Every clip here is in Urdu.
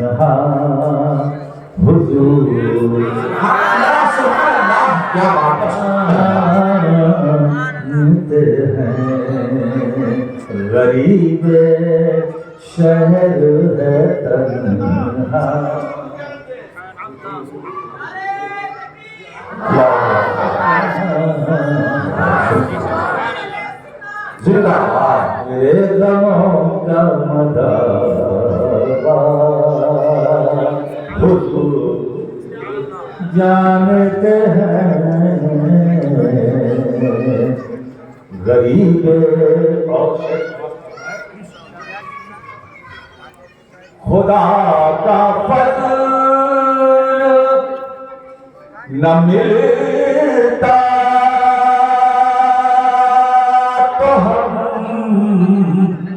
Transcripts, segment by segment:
تنہا حضور سبحان اللہ کیا بات ہیں غریب شہر ہے تنہا زندہ باد میرے غموں کا مداوا حضور جانتے ہیں غریب خدا کا فضل نہ ملتا تو ہم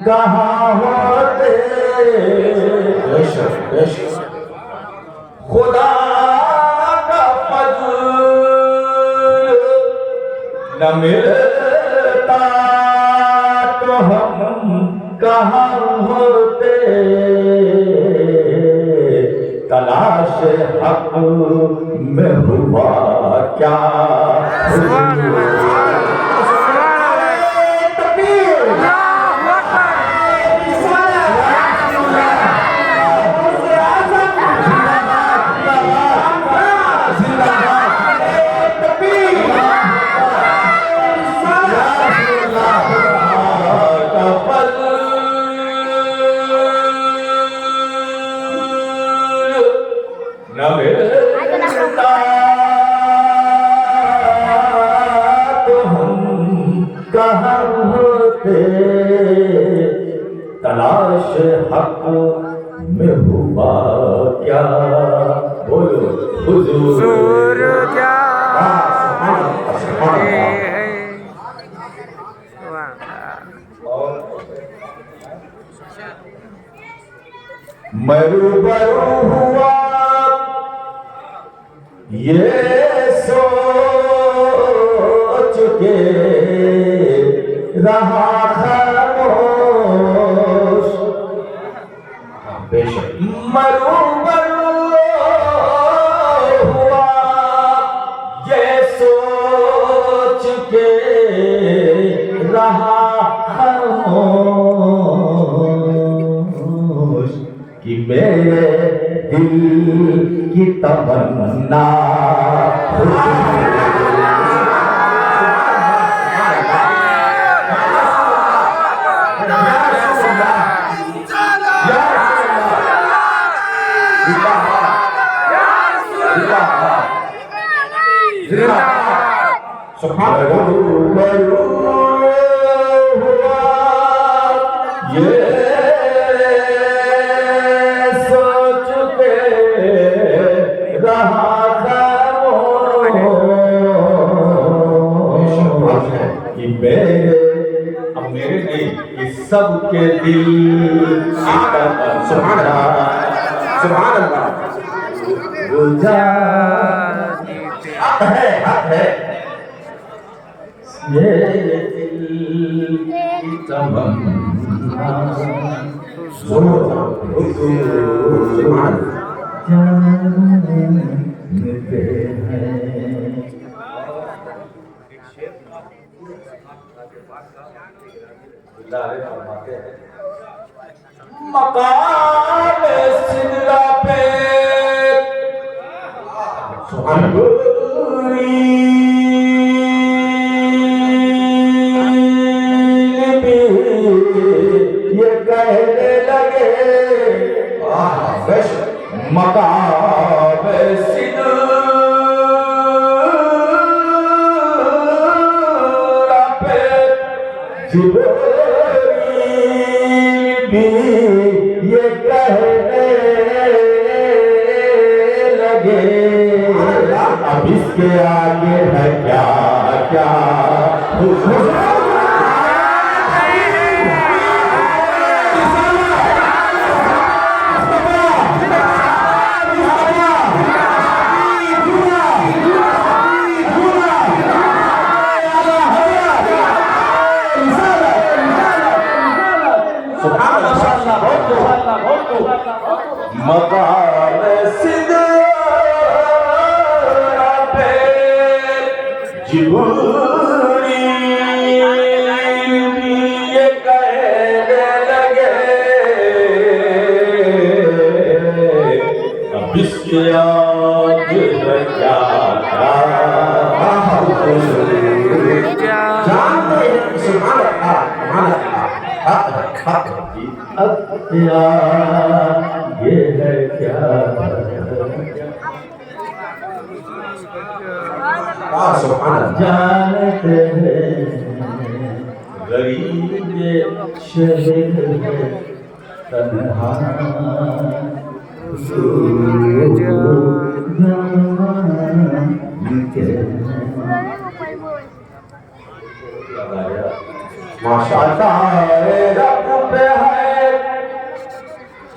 کہاں ہوتے خدا کا فضل نہ ملتا تو ہم کہاں ہوتے تلاش حق میں ہوا کیا نہ ملتا تو ہم کہاں ہوتے تلاش حق میں ہوا کیا بولو حضور کیا میں روبرو ہوا یہ سوچ کے رہا خاموش بے شک میں روبرو ہوا یہ سوچ کے رہا خاموش کہ میرے دل کی تمنا سبحان اللہ یہ سوچ کے رہا کہ میرے نہیں کہ سب کے دل سبحان اللہ سبحان اللہ حق ہے یہ دل کی تمنا سبحان جانتے ہیں مقام سدرہ پہ یہ کہنے لگے مقام سدرہ پہ جبریل بھی یہ کہنے لگے اب اس کے آگے ہے کیا کیا مقام سدرا پہ جبریل بھی یہ کہنے لگے اب اس کے آگے ہے کیا جانتے ہیں سبحان اللہ حق حق اب کیا یہ ہے کیا سبحان اللہ جانتے ہیں غریب شہر ہے تنہا ماشاء اللہ عطائے رب پہ ہے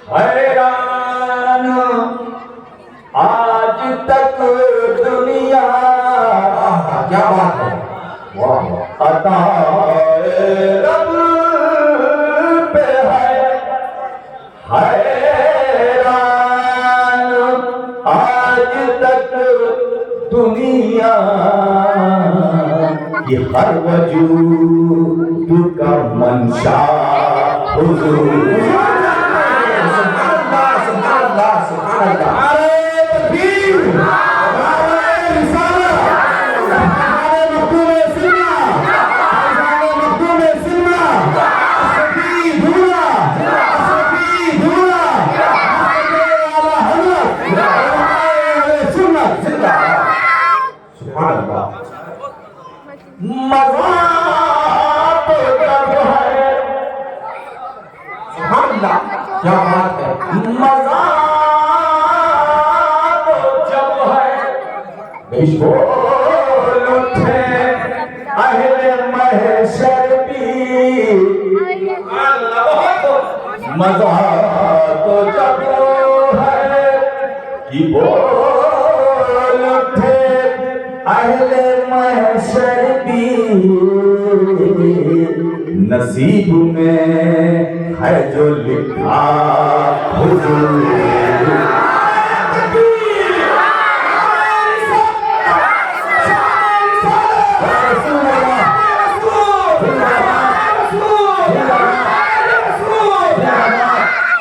حیران آج تک دنیا کیا بات ہے واہ واہ عطائے رب پہ ہے حیران آج تک دنیا یہ ہر وجود کا منشا حضور سبحان اللہ سبحان اللہ سبحان اللہ نعرہ تکبیر نعرہ رسالت نعرہ مخدوم سنہ نعرہ مخدوم سنہ اشرفی دھولا اشرفی دھولا اعلی حضرت اہل سنت زندہ سبحان اللہ مذاق جب ہے سبحان اللہ کیا بات ہے مذاق جب ہے بول اٹھے اہل محشر بھی مذاق جب ہے کہ بول اٹھے اہل محشر بھی نصیب میں ہے جو لکھا حضور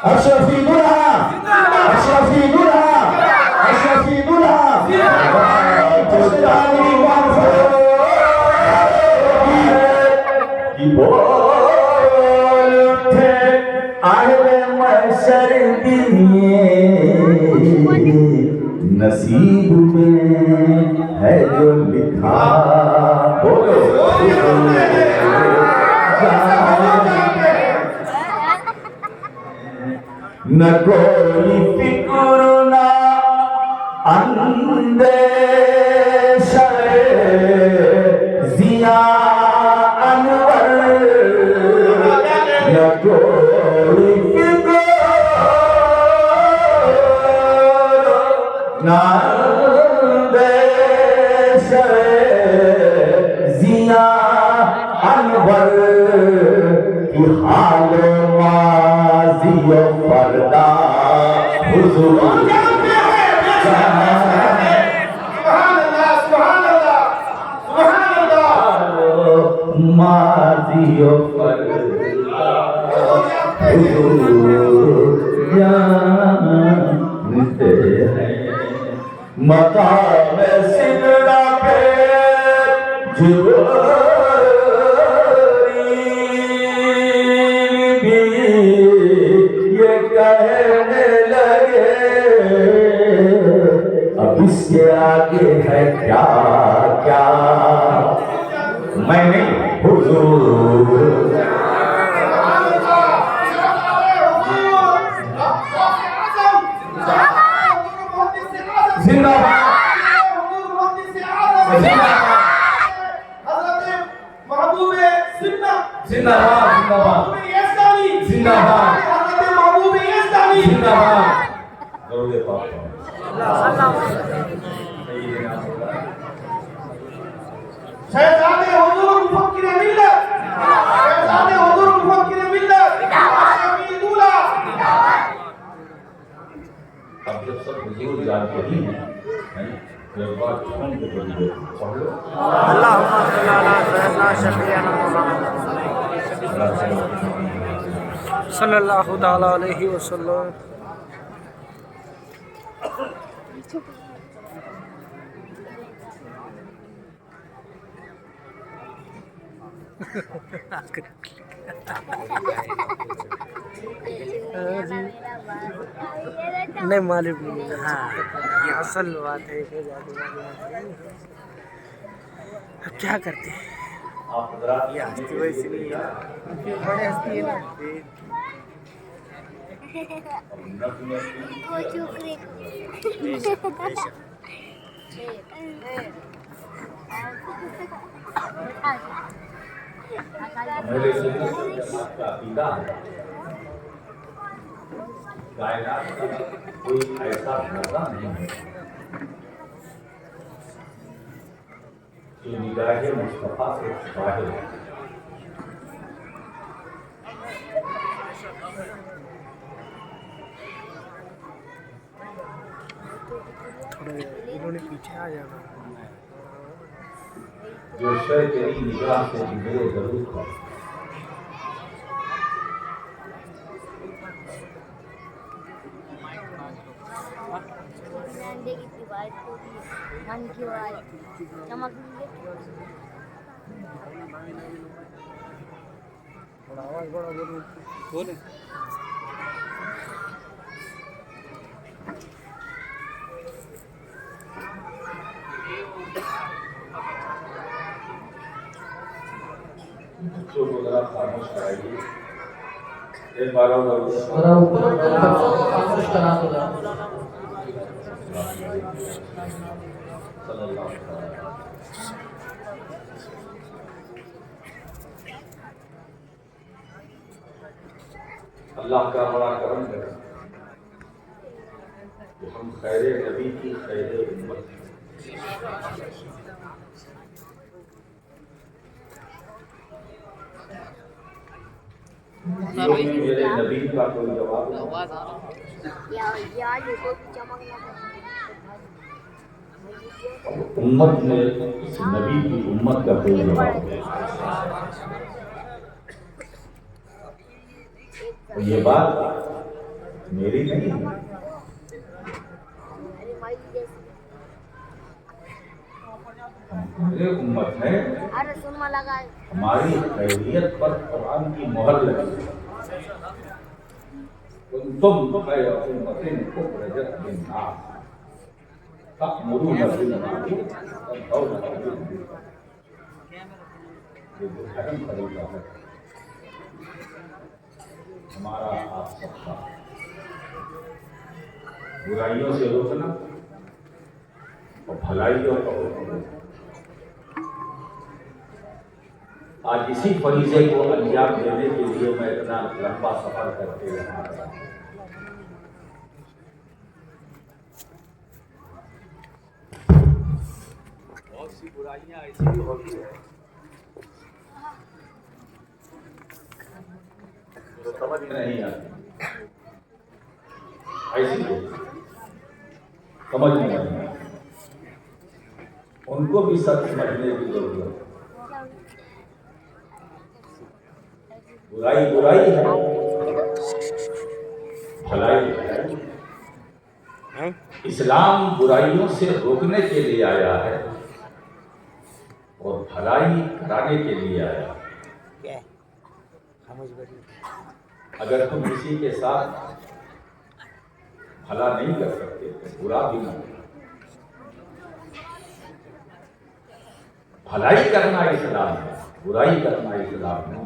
اشرفی دلہا اشرفی دلہا اشرفی دلہا بول اٹھے اہل محشر بھی نصیب میں ہے جو لکھا بولو نہ کوئی فکر نہ اندیشہ ضیاء انور نہ کوئی فکر نہ اندیشہ ضیاء انور کی حال ماضی و فردا حضور ماضی و فردا حضور جانتے ہیں مقام سدرا پہ جبریل بھی یہ کہنے لگے اب اس کے آگے ہے کیا کیا میں نہیں حضور زندہ باد زندہ باد زندہ باد زندہ باد درود پاک شہزادے حضور مفکر ملت شہزادے حضور مفکر ملت اشرفی دولہ اب جب سب حضور جانتے ہی ہیں ایک بار چھوڑ کے بولیے پڑھ لو اللہم صلی علی سیدنا شفیعنا محمد صلی اللہ تعالی علیہ وسلم. نہیں معلوم نہیں. ہاں یہ اصل بات ہے کہ اب کیا کرتے ہیں. آپ حضرات یہ ہستی ویسی نہیں ہے بڑے ہستی ہے نا. وہ چکری میرے جماعت کا عقیدہ ہے کائنات کا کوئی ایسا موقع نہیں ہے جو نگاہ مصطفیٰ سے ظاہر ہے. تھوڑے انہوں نے پیچھے آ جانا. جو شے تیری نگاہ سے گزرے ضرور تھا انڈے کی دیوار کو من کی آواز چمک تھوڑا آواز بڑا بولے. جو گزرا خاموش کرائیے ایک بار اور صلی اللہ علیہ وسلم. اللہ کا بڑا کرم ہے کہ ہم خیر نبی کی خیر امت میرے نبی کا کوئی جواب امت میں اس نبی کی امت کا کوئی جواب نہیں. یہ بات میری نہیں ہے میرے امت ہے ہماری خیریت پر قرآن کی مہر لگی ہے. تم خیر امت اخرجت للناس تأمرون بالمعروف وتنهون عن المنکر. یہ جو اہم طریقہ ہے ہمارا آپ سب کا برائیوں سے روکنا اور بھلائیوں کا روکنا. آج اسی فریضے کو انجام دینے کے لیے میں اتنا لمبا سفر کر کے یہاں آیا. بہت سی برائیاں ایسی بھی ہوتی ہیں جو سمجھ میں نہیں آتی. ایسی سمجھ میں نہیں آتی ان کو بھی سچ سمجھنے کی ضرورت ہے. برائی برائی ہے بھلائی ہے. اسلام برائیوں سے روکنے کے لیے آیا ہے اور بھلائی کرانے کے لیے آیا ہے. اگر تم کسی کے ساتھ بھلا نہیں کر سکتے تو برا بھی نہ کرنا. بھلائی کرنا اسلام ہے برائی کرنا اسلام نہیں.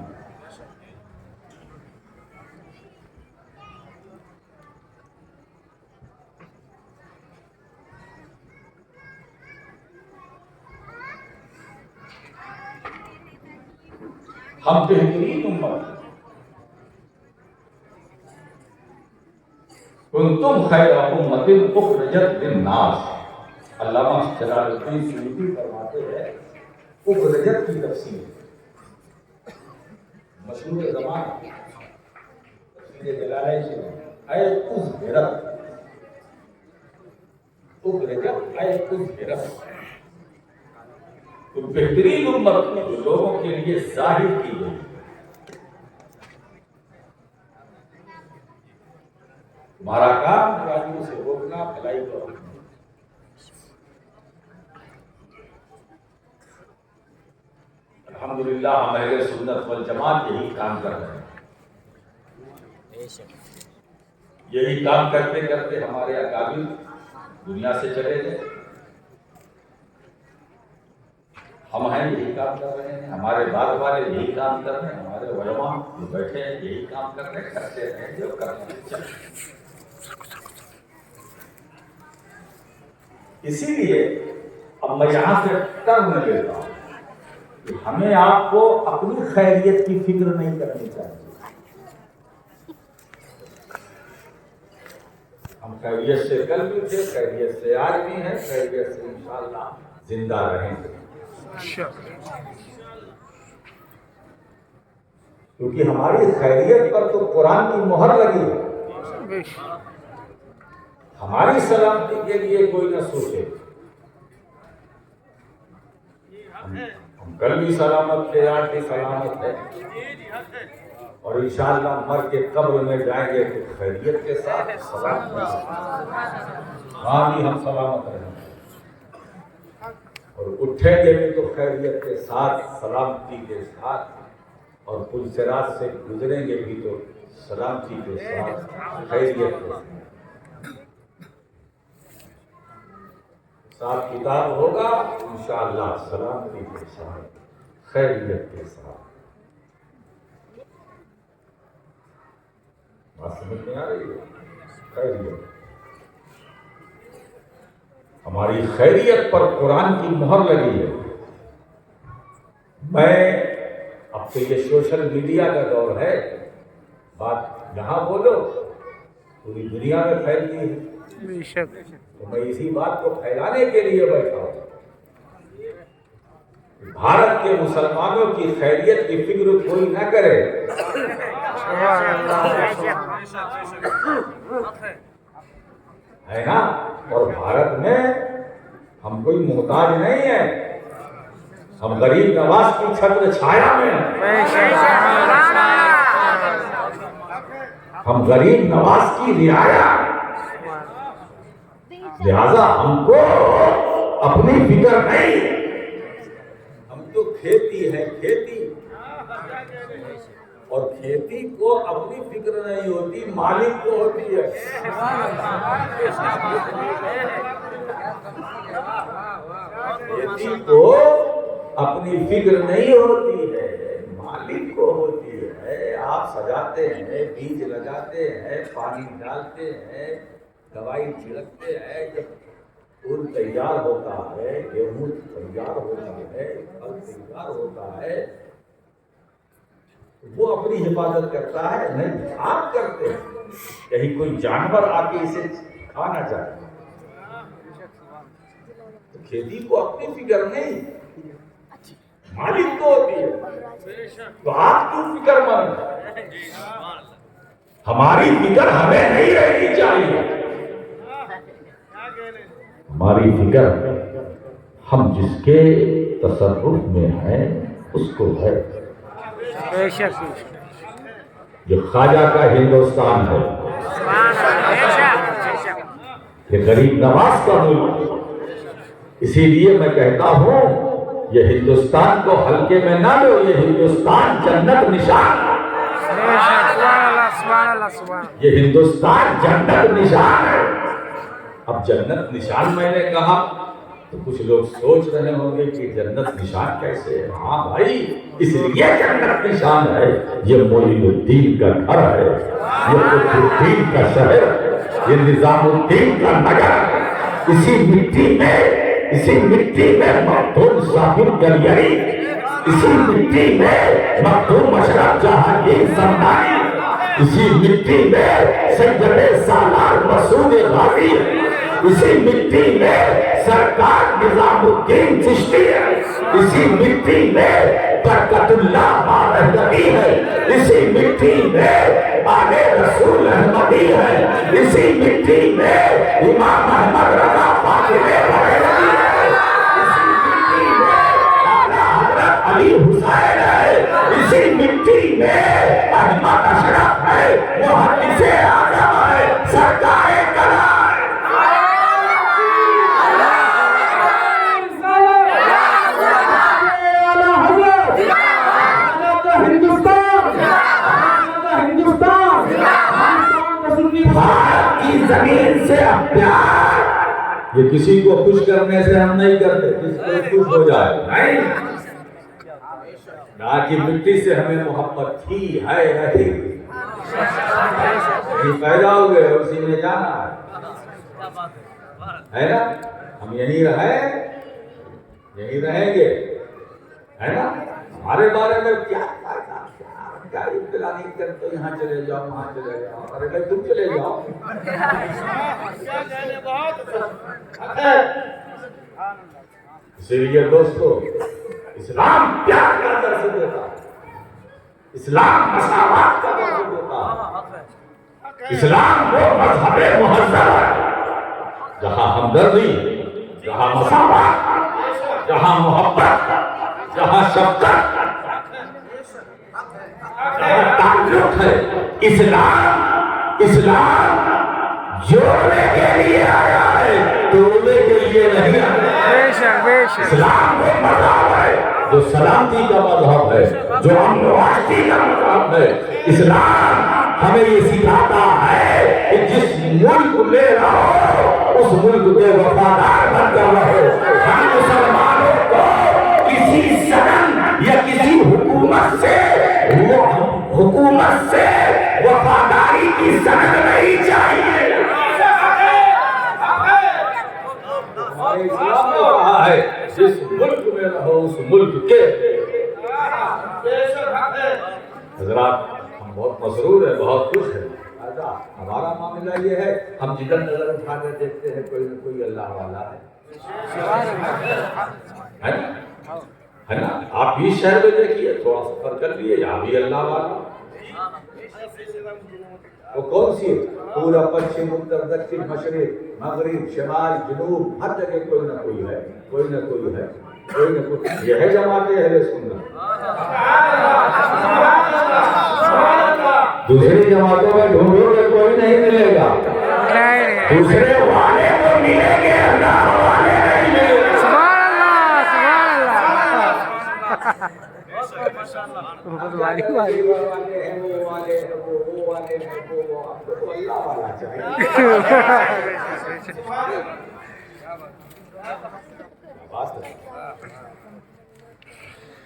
ہم بہترین امت کنتم خیر امت اخرجت للناس. علامہ جلال الدین سیوطی فرماتے ہیں اخرجت کی تفسیر مشہور زمان تفسیر جلالین سے اے اخرجت اخرجت اے اظہرت، تو بہترین امت لوگوں کے لیے ظاہر کی گئی۔ تمہارا کام برائیوں سے روکنا، بھلائی کو روکنا۔ الحمدللہ ہم اہل سنت والجماعت یہی کام کر رہے ہیں۔ یہی کام کرتے کرتے ہمارے اکابر دنیا سے چلے گئے، ہم ہیں یہی کام کر رہے ہیں، ہمارے بعد والے یہی کام کر رہے ہیں، ہمارے علماء جو بیٹھے ہیں یہی کام کر رہے ہیں، کرتے ہیں جو کرتے ہیں چلے۔ اسی لیے اب میں یہاں سے ٹرم لیتا ہوں کہ ہمیں آپ کو اپنی خیریت کی فکر نہیں کرنی چاہیے۔ ہم خیریت سے کل بھی تھے، خیریت سے آج بھی ہیں، خیریت سے انشاءاللہ زندہ رہیں گے، کیونکہ ہماری خیریت پر تو قرآن کی مہر لگی ہے۔ ہماری سلامتی کے لیے کوئی نہ سوچے۔ ہم کل بھی سلامت تھے، آج بھی سلامت ہے، اور انشاءاللہ مر کے قبر میں جائیں گے تو خیریت کے ساتھ سلامت رہیں گے، وہاں بھی ہم سلامت رہیں گے، اور اٹھیں گے بھی تو خیریت کے ساتھ، سلامتی کے ساتھ، اور پل صراط سے گزریں گے بھی تو سلامتی کے ساتھ، خیریت کے ساتھ۔ حساب کتاب ہوگا انشاءاللہ سلامتی کے ساتھ، خیریت کے ساتھ۔ بات سمجھ میں آ رہی ہے؟ خیریت، ہماری خیریت پر قرآن کی مہر لگی ہے۔ میں اب تو یہ سوشل میڈیا کا دور ہے، بات یہاں بولو پوری دنیا میں پھیلتی ہے، تو میں اسی بات کو پھیلانے کے لیے بیٹھا ہوں۔ بھارت کے مسلمانوں کی خیریت کی فکر کوئی نہ کرے، ہے نا؟ اور بھارت میں ہم کوئی محتاج نہیں ہے، ہم غریب نواز کی چھتر چھایا میں ہیں، ہم غریب نواز کی رعایا، لہذا ہم کو اپنی فکر نہیں، ہم تو کھیتی ہے، کھیتی، اور کھیتی کو اپنی فکر نہیں ہوتی، مالک کو ہوتی ہے۔ کھیتی کو اپنی فکر نہیں ہوتی ہے، مالک کو ہوتی ہے۔ آپ سجاتے ہیں، بیج لگاتے ہیں، پانی ڈالتے ہیں، دوائی چھڑکتے ہیں، جب پھول تیار ہوتا ہے، گیہوں تیار ہوتا ہے، پھل تیار ہوتا ہے، وہ اپنی حفاظت کرتا ہے، نہیں آپ کرتے ہیں۔ کہیں کوئی جانور آ کے اسے کھانا چاہے تو کھیتی کو اپنی فکر نہیں، مالک کو ہوتی ہے، تو آپ کیوں فکر مند ہیں؟ ہماری فکر ہمیں نہیں رہنی چاہیے، ہماری فکر ہم جس کے تصرف میں ہیں اس کو ہے۔ جو خواجہ کا ہندوستان ہے، یہ غریب نواز کا ملک، اسی لیے میں کہتا ہوں یہ ہندوستان کو ہلکے میں نہ لو، یہ ہندوستان جنت نشان، یہ ہندوستان جنت نشان ہے۔ اب جنت نشان میں نے کہا تو کچھ لوگ سوچ رہے ہوں گے کہ جنت نشان کیسے ہے؟ ہاں بھائی، اس لیے جنت نشان ہے، یہ معین الدین کا گھر ہے، یہ قطب الدین کا شہر، یہ نظام الدین کا نگر، اسی مٹی میں مخدوم صابر گلیری، اسی مٹی میں مخدوم اشرف جہانگیر زندانی، اسی مٹی میں سید سالار مسعود غازی، اسی مٹی میں سرکار نظام الدین چشتی ہے، اسی مٹی میں برکت اللہ ماوردی ہے، اسی مٹی میں آل رسول احمدی ہے، اسی مٹی میں امام احمد رضا اب پیار یہ کسی کو خوش کرنے سے ہم نہیں کرتے جس کو خوش ہو جائے نہیں، نہ کہ مٹی سے ہمیں محبت تھی ہے رہی، پیدا ہوئے اسی میں جانا ہے نا، ہم یہیں رہیں گے ہے نا، ہمارے بارے میں کیا اطلاع نہیں کرتے، یہاں چلے جاؤ وہاں چلے جاؤ، ارے بھائی تم چلے جاؤ. اسی لیے دوستو اسلام پیار کا درس دیتا، اسلام مساوات کا درس دیتا، اسلام وہ مذہب مہذب ہے جہاں ہمدردی، جہاں مساوات، جہاں محبت، جہاں شفقت، جہاں تعلق ہے. اسلام جوڑنے کے لیے آیا ہے، توڑنے کے لیے نہیں آیا. اسلام وہ مذہب ہے جو سلامتی کا مذہب ہے، جو امن و آشتی کا مذہب ہے. اسلام ہمیں یہ سکھاتا ہے کہ جس ملک میں رہو اس ملک کے وفادار بن کر رہو. ہم مسلمانوں کو کسی صنم یا کسی حکومت سے وفاداری کی سند نہیں چاہیے. ہمارے اسلام نے کہا ہے جس ملک میں رہو اس ملک کے. حضرات ہم بہت مسرور ہیں، بہت خوش ہیں. ہمارا معاملہ یہ ہے ہم جدھر نظر اٹھا کر دیکھتے ہیں کوئی نہ کوئی اللہ والا ہے نا. آپ بھی شہر میں دیکھیے، تھوڑا سفر کر لیے، یہاں بھی اللہ والا. وہ کون سی پورا پچھم اتر دکشن مشرق مغرب شمال جنوب ہر جگہ کوئی نہ کوئی ہے، کوئی نہ کوئی ہے، کوئی نہ کوئی. یہ ہے جماعت اہل سنت. دوسری جماعتوں میں ڈھونڈو گے کوئی نہیں ملے گا، دوسرے والے کو ملیں گے، اللہ والے نہیں ملیں گے.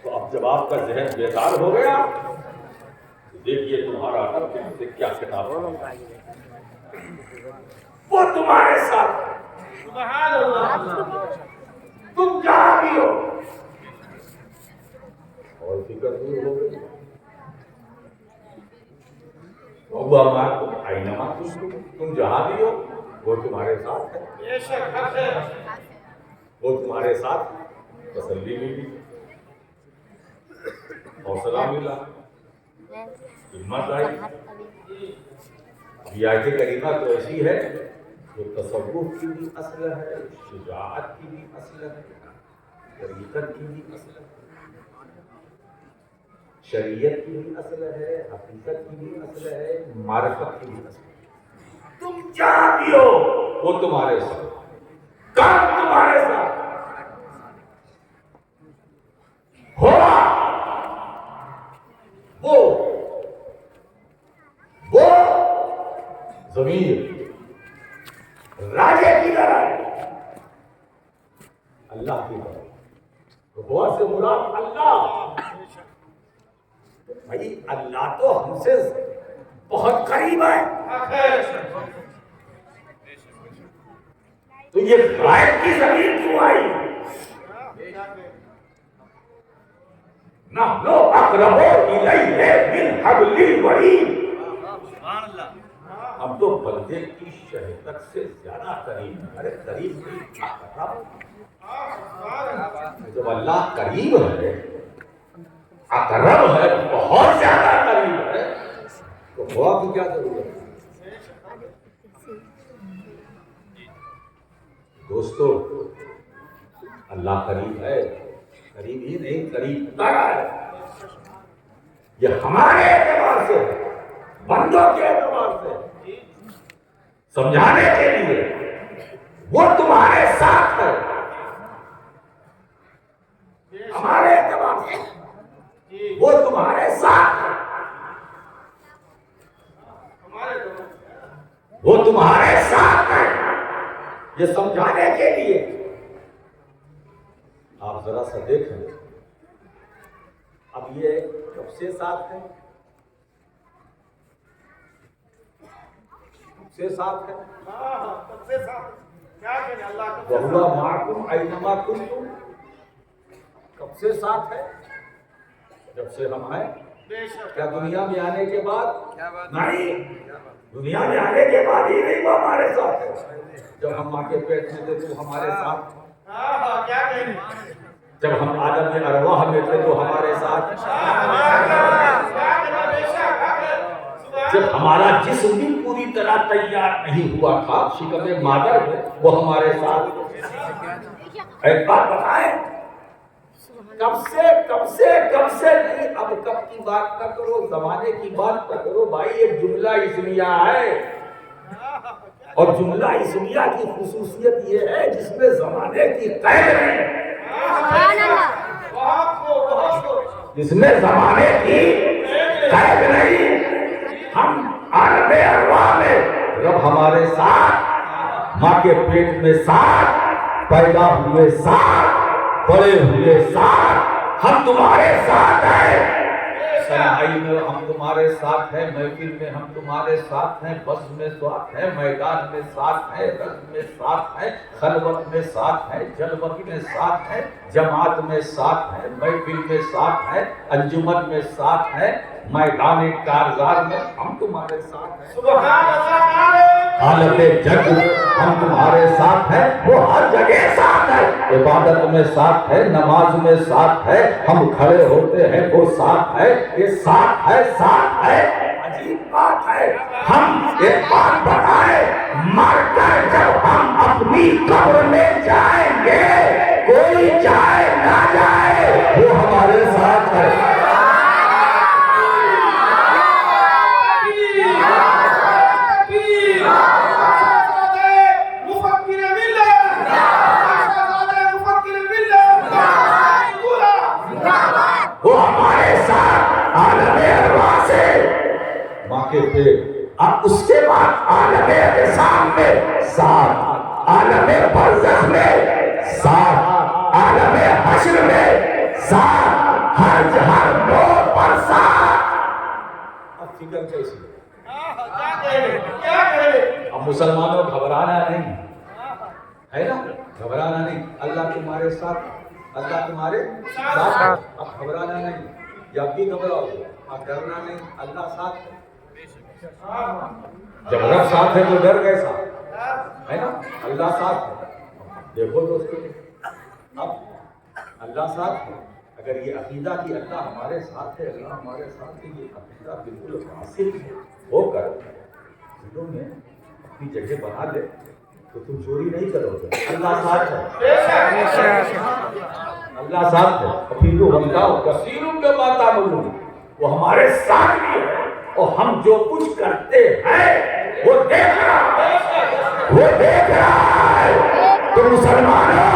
تو اب جب آپ کا ذہن بیدار ہو گیا دیکھیے تمہارا رب تم سے کیا کتاب وہ تمہارے ساتھ. سبحان اللہ. تم جہاں بھی ہو اور فکر دور ہو گئی. تم جہاں بھی ہو وہ تمہارے ساتھ ہے، وہ تمہارے ساتھ تسلی ملی، حوصلہ ملا، ہمت آئی. یہ آیت کریمہ تو ایسی ہے جو تصوف کی بھی اصل ہے، شجاعت کی بھی اصل ہے، طریقت کی بھی اصل ہے، شریعت کی بھی اصل ہے، حقیقت کی بھی اصل ہے، معرفت کی بھی اصل ہے. تم جہاں بھی ہو وہ تمہارے ساتھ، کام تمہارے ساتھ ہوا. وہ ضمیر راجے کی طرح ہے، اللہ کی طرح. غور سے مراد اللہ. بھائی اللہ تو ہم سے بہت قریب ہے، تو یہ غائب کی زمین کیوں آئی؟ نحن اقرب الیہ من حبل الورید. ہم تو بندے کی شہادت سے زیادہ قریب ہیں. ارے قریب نہیں، جب اللہ قریب ہے، اقرب ہے، بہت زیادہ قریب ہے، تو دعا کی کیا ضرورت ہے؟ دوستو اللہ قریب ہے، قریب ہی نہیں قریب تر ہے. یہ ہمارے اعتبار سے، بندوں کے اعتبار سے سمجھانے کے لیے وہ تمہارے ساتھ ہے. ہمارے اعتبار سے وہ تمہارے ساتھ ہے، وہ تمہارے ساتھ ہے. یہ سمجھانے کے لیے آپ ذرا سا دیکھیں اب یہ کب سے ساتھ ہے؟ کب سے ساتھ ہے؟ کب سے ساتھ کیا کہیں اللہ کا وَهُوَ مَعَكُمْ أَيْنَمَا كُنْتُمْ کب سے ساتھ ہے؟ جب سے ہم ہیں. بے شک کیا دنیا میں آنے کے بعد؟ نہیں، دنیا میں آنے کے بعد ہی نہیں، وہ ہمارے ساتھ ہے. جب ہم ماں کے پیٹ میں تھے تو ہمارے ساتھ، کیا کہیں جب ہم عالم ارواح میں تھے تو ہمارے ساتھ، جب ہمارا جسم بھی پوری طرح تیار نہیں ہوا تھا شکم مادر میں، وہ ہمارے ساتھ. ایک بات بتائیں، کب سے نہیں، اب کب کی بات نہ کرو، زمانے کی بات نہ کرو بھائی. ایک جملہ اسمیہ ہے، اور جملہ اسمیہ کی خصوصیت یہ ہے جس میں زمانے کی قید نہیں، جس میں زمانے کی قید نہیں. ہم عالم ارواح میں رب ہمارے ساتھ، ماں کے پیٹ میں ساتھ، پیدا ہوئے ساتھ، بڑے ہوئے ساتھ، ہم تمہارے ساتھ ہیں. تنہائی میں ہم تمہارے ساتھ ہیں، محفل میں ہم تمہارے ساتھ ہیں، بس میں ساتھ ہیں، میدان میں ساتھ ہیں، رنگ میں ساتھ ہیں، خلوت میں ساتھ ہیں، جلوت میں ساتھ ہیں، جماعت میں ساتھ ہیں، محفل میں ساتھ ہیں، انجمن میں ساتھ ہیں، میدان کارزار میں ہم تمہارے ساتھ ہیں. سبحان اللہ. حالت جنگ ہم تمہارے ساتھ ہیں، وہ ہر جگہ ساتھ ہے. عبادت میں ساتھ ہے، نماز میں ساتھ ہے، ہم کھڑے ہوتے ہیں وہ ساتھ ہے. یہ ساتھ ہے، ساتھ ہے. عجیب بات ہے. ہم ایک بات بتائیں، مر کر جب ہم اپنی قبر میں جائیں گے، کوئی جائے نہ جائے، وہ ہمارے ساتھ ہے. وہ ہمارے ساتھ عالم ارواح سے ماں کے پیٹ، اب اس کے بعد عالم اجسام میں ساتھ، عالم برزخ میں ساتھ، عالم حشر میں ساتھ، ہر موڑ پر ساتھ. اب فکر کیسی؟ اب مسلمانوں گھبرانا نہیں ہے نا، گھبرانا نہیں. اللہ تمہارے ساتھ، اللہ تمہارے ساتھ. اب گھبرانا نہیں، یا بھی گھبراؤ، اب ڈرنا نہیں. اللہ ساتھ ہے. جب رب ساتھ ہے تو ڈر کیسا ہے نا. اللہ ساتھ ہے. دیکھو دوستو، اب اللہ ساتھ ہے. اگر یہ عقیدہ کہ اللہ ہمارے ساتھ ہے، اللہ ہمارے ساتھ ہے، یہ عقیدہ بالکل حاصل ہو کر دلوں میں اپنی جگہ بنا لے تو تم چوری نہیں کرو گے. اللہ ساتھ ہے، اللہ ساتھ ہے. حفیظ اللہ کثیر بما تعملون، وہ ہمارے ساتھ بھی ہے، اور ہم جو کچھ کرتے ہیں وہ دیکھ رہا ہے، وہ دیکھ رہا ہے. تو مسلمانوں،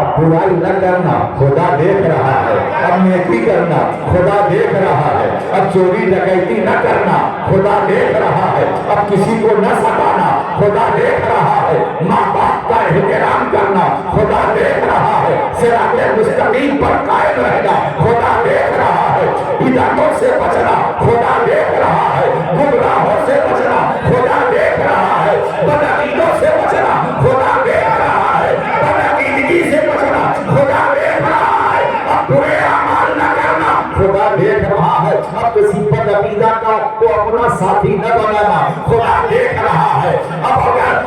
اب برائی نہ کرنا، خدا دیکھ رہا ہے. اب نیکی کرنا، خدا دیکھ رہا ہے. اب چوری ڈکیتی نہ کرنا، خدا دیکھ رہا ہے. اب کسی کو نہ ستانا، خدا دیکھ رہا ہے. ماں باپ کا احترام کرنا، خدا دیکھ رہا ہے. صراط مستقیم پر قائم رہنا، خدا دیکھ رہا ہے. بدعتوں سے بچنا، خدا دیکھ رہا ہے. گمراہوں سے بچنا، خدا دیکھ رہا ہے. بدعقیدوں سے بچنا، خدا دیکھ رہا ہے. بدعقیدگی سے بچنا، خدا دیکھ رہا ہے. اب برے اعمال نہ کرنا، خدا دیکھ رہا ہے. اب کسی بدعقیدہ کا تو اپنا ساتھی نہ بنانا، خدا دیکھ رہا ہے.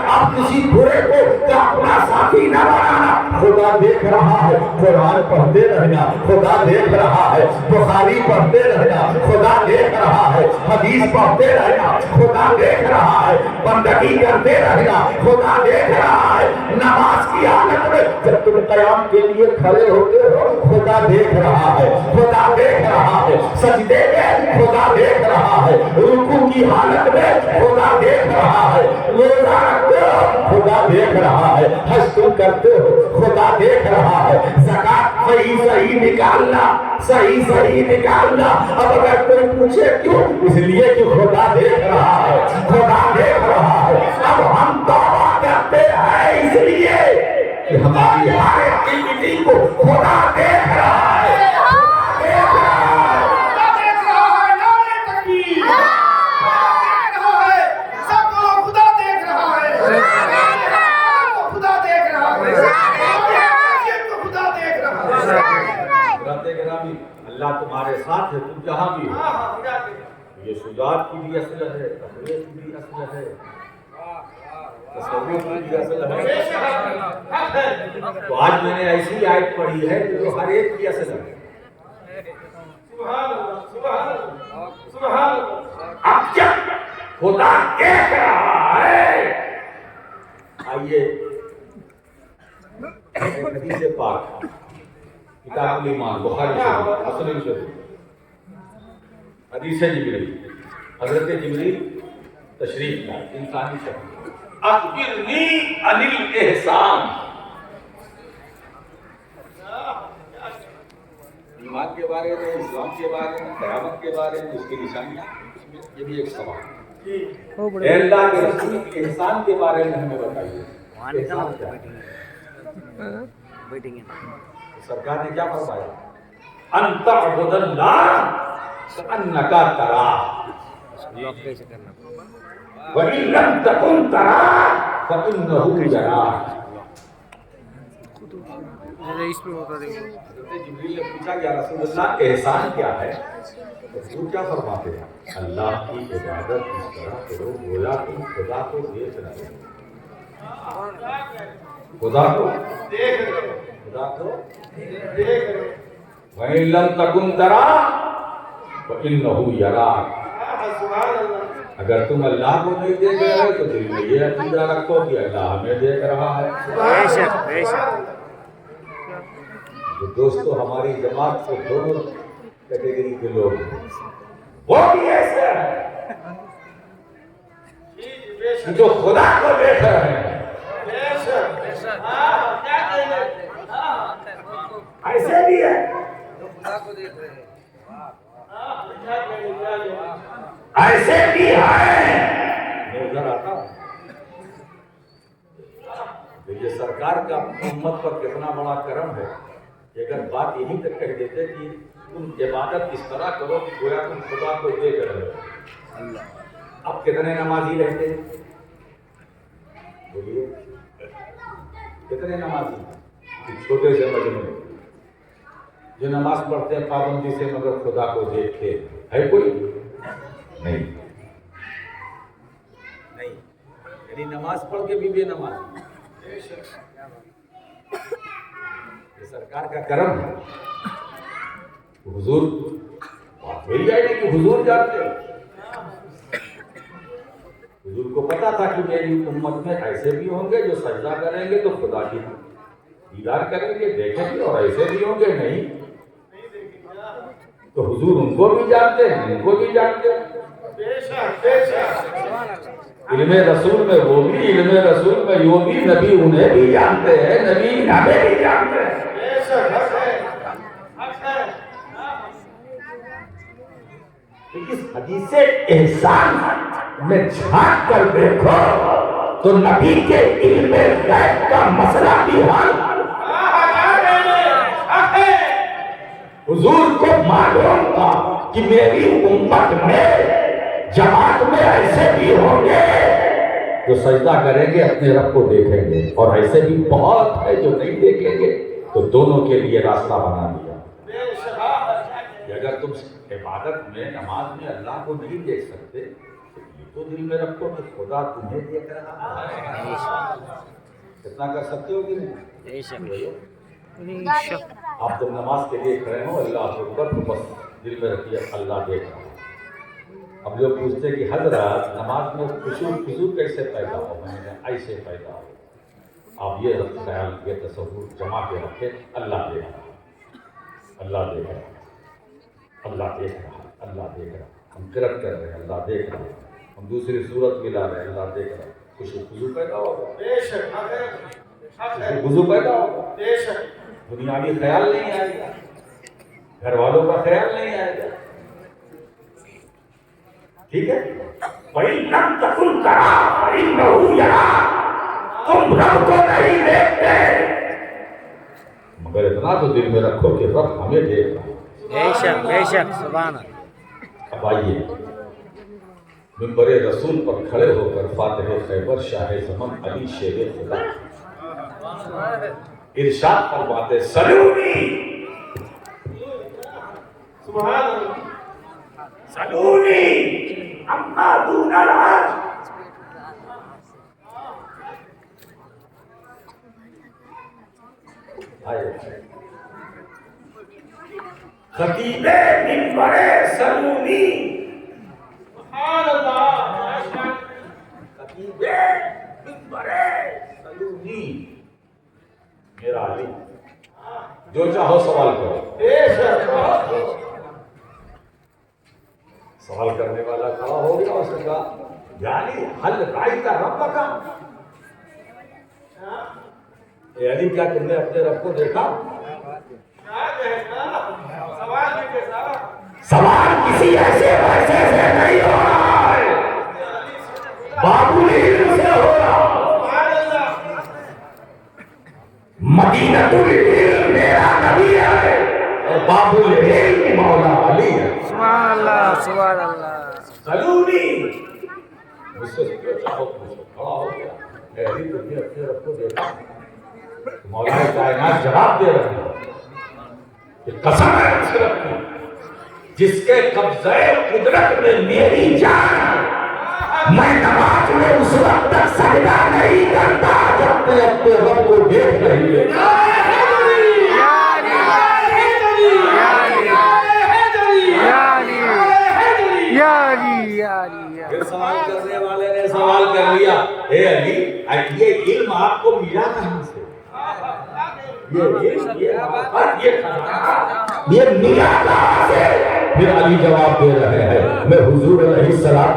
اب کسی برے کو تو اپنا ساتھی نہ بنانا، خدا دیکھ رہا ہے. قرآن پڑھتے رہنا، خدا دیکھ رہا ہے. بخاری پڑھتے رہنا، خدا دیکھ رہا ہے. حدیث پڑھتے رہنا، خدا دیکھ رہا ہے. بندگی کرتے رہنا، خدا دیکھ رہا ہے. نماز کی حالت میں جب تم قیام کے لیے کھڑے ہوتے ہو، خدا دیکھ رہا ہے، خدا دیکھ رہا ہے. سجدے میں خدا دیکھ رہا ہے. رکوع کی حالت میں خدا دیکھ رہا ہے. روزہ رکھتے ہو، خدا دیکھ رہا ہے. حج تم کرتے ہو، خدا دیکھ رہا ہے. زکات صحیح نکالنا، صحیح نکالنا. اب اگر کوئی پوچھے کیوں، اس لیے کہ خدا دیکھ رہا ہے، خدا دیکھ رہا ہے. اب ہم توبہ کرتے ہیں اس لیے کہ ہماری ہر ایکٹیویٹی کو خدا دیکھ رہا ہے، دیکھ رہا ہے۔ خدا دیکھ رہا ہے، نعرے تکبیر۔ خدا دیکھ رہا ہے، سب کو خدا دیکھ رہا ہے۔ سب کو خدا دیکھ رہا ہے۔ سب کو خدا دیکھ رہا ہے۔ حضرت گرامی، اللہ تمہارے ساتھ ہے، تم جہاں بھی ہو۔ خدا دیکھ۔ یہ شجاعت کی بھی اصل ہے، تقویٰ کی بھی اصل ہے، تصوف کی بھی اصل بے ہے۔ شک حق ہے۔ تو آج میں نے ایسی آیت پڑھی ہے جو ہر ایک کی اصل ہے۔ سبحان اللہ، سبحان اللہ، سبحان اللہ۔ اب جب خدا دیکھ رہا ہے، آئیے ایک حدیث پاک کتاب الایمان بخاری شریف مسلم شریف حدیث جبریل، حضرت جبریل تشریف لائے انسانی شکل، اخبرنی عن الاحسان، ایمان کے بارے میں، اسلام کے بارے میں، قیامت کے بارے میں، اس کی نشانیاں، اس میں یہ بھی ایک سوال۔ اے اللہ کے رسول احسان کے بارے میں ہمیں بتائیے، احسان کیا ہے؟ سرکار نے کیا فرمایا؟ ان تعبد اللہ کأنک تراہ وإن لم تكن تراہ فإنہ یراک۔ جبریل نے پوچھا یا رسول اللہ احسان کیا ہے؟ حضور کیا فرماتے ہیں؟ اللہ کی عبادت اس طرح کرو گویا تم خدا کو دیکھ رہے ہو، خدا کو دیکھ رہے ہو، خدا کو دیکھ رہے ہو۔ وَإِن لَمْ تَكُنْ تَرَاهُ فَإِنَّهُ يَرَاكَ۔ سبحان اللہ۔ اگر تم اللہ کو نہیں دیکھ رہے ہو تو دل میں یہ عقیدہ رکھو کہ اللہ ہمیں دیکھ رہا ہے۔ بے شک، بے شک۔ تو دوستو ہماری جماعت کے دونوں کیٹیگری کے لوگ ہیں، وہ بھی ایسے ہیں بے شک، جو خدا کو دیکھ رہے ہیں، بے شک۔ کیا کہنا؟ ایسے بھی ہے، ایسے بھی ہیں۔ میں ادھر آتا ہوں، یہ سرکار کا امت پر کتنا بڑا کرم ہے کہ اگر بات یہیں تک کہہ دیتے کہ تم عبادت اس طرح کرو کہ گویا تم خدا کو دیکھ رہے ہو، اب کتنے نمازی رہتے ہیں؟ بولیے کتنے نمازی چھوٹے سے مجموعے جو نماز پڑھتے ہیں پابندی سے مگر خدا کو دیکھتے ہے کوئی نہیں؟ نہیں، یعنی نماز پڑھ کے بھی بے نماز۔ یہ سرکار کا کرم ہے۔ حضور بات وہی آئی کہ حضور جانتے ہیں، حضور کو پتا تھا کہ میری امت میں ایسے بھی ہوں گے جو سجدہ کریں گے تو خدا کی دیدار کریں گے، دیکھیں گے، اور ایسے بھی ہوں گے نہیں تو حضور ان کو بھی جانتے ہیں، ان کو بھی جانتے ہیں۔ بے شک، بے شک۔ علم رسول میں وہ بھی، علم رسول میں وہ بھی، نبی انہیں بھی جانتے ہیں، نبی ہمیں بھی جانتے ہیں۔ بے شک، حق ہے، حق ہے۔ اس حدیث احسان میں جھانک کر دیکھو تو نبی کے علم غیب کا مسئلہ بھی حل۔ حضور کو معلوم تھا کہ میری امت میں جماعت میں ایسے بھی ہوں گے جو سجدہ کریں گے اپنے رب کو دیکھیں گے، اور ایسے بھی بہت ہے جو نہیں دیکھیں گے، تو دونوں کے لیے راستہ بنا دیا کہ اگر تم عبادت میں، نماز میں اللہ کو نہیں دیکھ سکتے تو یہ تو دل میں رکھو کہ خدا تمہیں دیکھ رہا ہے۔ کتنا کر سکتے ہو کہ نہیں؟ آپ جب نماز کے لیے کھڑے ہو اللہ اکبر تو بس دل میں رکھیے اللہ دیکھ رہا ہے۔ اب جو پوچھتے کہ حضرت نماز میں خشوع خضوع کیسے پیدا ہو، میں نے کہا ایسے پیدا ہو۔ آپ یہ خیال، یہ تصور جما کے رکھے، اللہ دیکھ رہا ہے، اللہ دیکھ رہا ہے، اللہ دیکھ رہا ہے، اللہ دیکھ رہا ہے۔ ہم قرأت کر رہے ہیں، اللہ دیکھ رہا ہے، ہم دوسری صورت ملا رہے ہیں، اللہ دیکھ رہا ہے۔ خشوع خضوع پیدا ہوگا، بے شک، حق ہے، حق ہے۔ خضوع پیدا ہوگا، بے شک۔ دنیاوی خیال نہیں آئے گا، گھر والوں کا خیال نہیں آئے گا، ٹھیک ہے؟ وَإِن لَمْ تَكُنْ تَرَاهُ فَإِنَّهُ يَرَاكَ۔ تم رب کو نہیں دیکھتے مگر اتنا تو دل میں رکھو کہ رب ہمیں دیکھ رہا ہے۔ بے شک سبحان اللہ۔ اب آئیے منبر رسول پر کھڑے ہو کر فاتح خیبر شاہ زمن علی شیر خدا ارشاد فرماتے سلونی سبحان اللہ سلونی اما دون العرش۔ خطیب منبر سلونی، سبحان اللہ خطیب منبر سلونی، میرا علی جو چاہو سوال کرو۔ بے شک سوال کرنے والا کھڑا ہو گیا، اس نے کہا یعنی حل رائت رب کا، اے علی کیا تم نے اپنے رب کو دیکھا؟ کیا کہنا سوال بھی کیسا سوال کسی ایسے ویسے سے نہیں ہو رہا ہے، بابو علم سے ہو رہا ہے۔ سبحان اللہ مدینۃ العلم میرا نبی ہے اور بابو العلم مولا علی ہے۔ سبحان اللہ سبحان اللہ۔ سلونی مجھ سے جو چاہو مجھ سے کھڑا ہو گیا، اے علی تم نے اپنے رب کو دیکھا؟ مولا کائنات جواب دے رہے ہیں کہ قسم ہے اس رب کی جس کے قبضہ قدرت میں میری جان ہے، میں نماز میں اس وقت تک سجدہ نہیں کرتا جب میں اپنے رب کو دیکھ نہیں لیتا۔ پھر سوال کرنے والے نے سوال کر لیا، اے علی یہ علم آپ کو ملا کہاں سے؟ یہ ملا کہاں سے؟ پھر علی جواب دے رہے ہیں، میں حضور علیہ السلام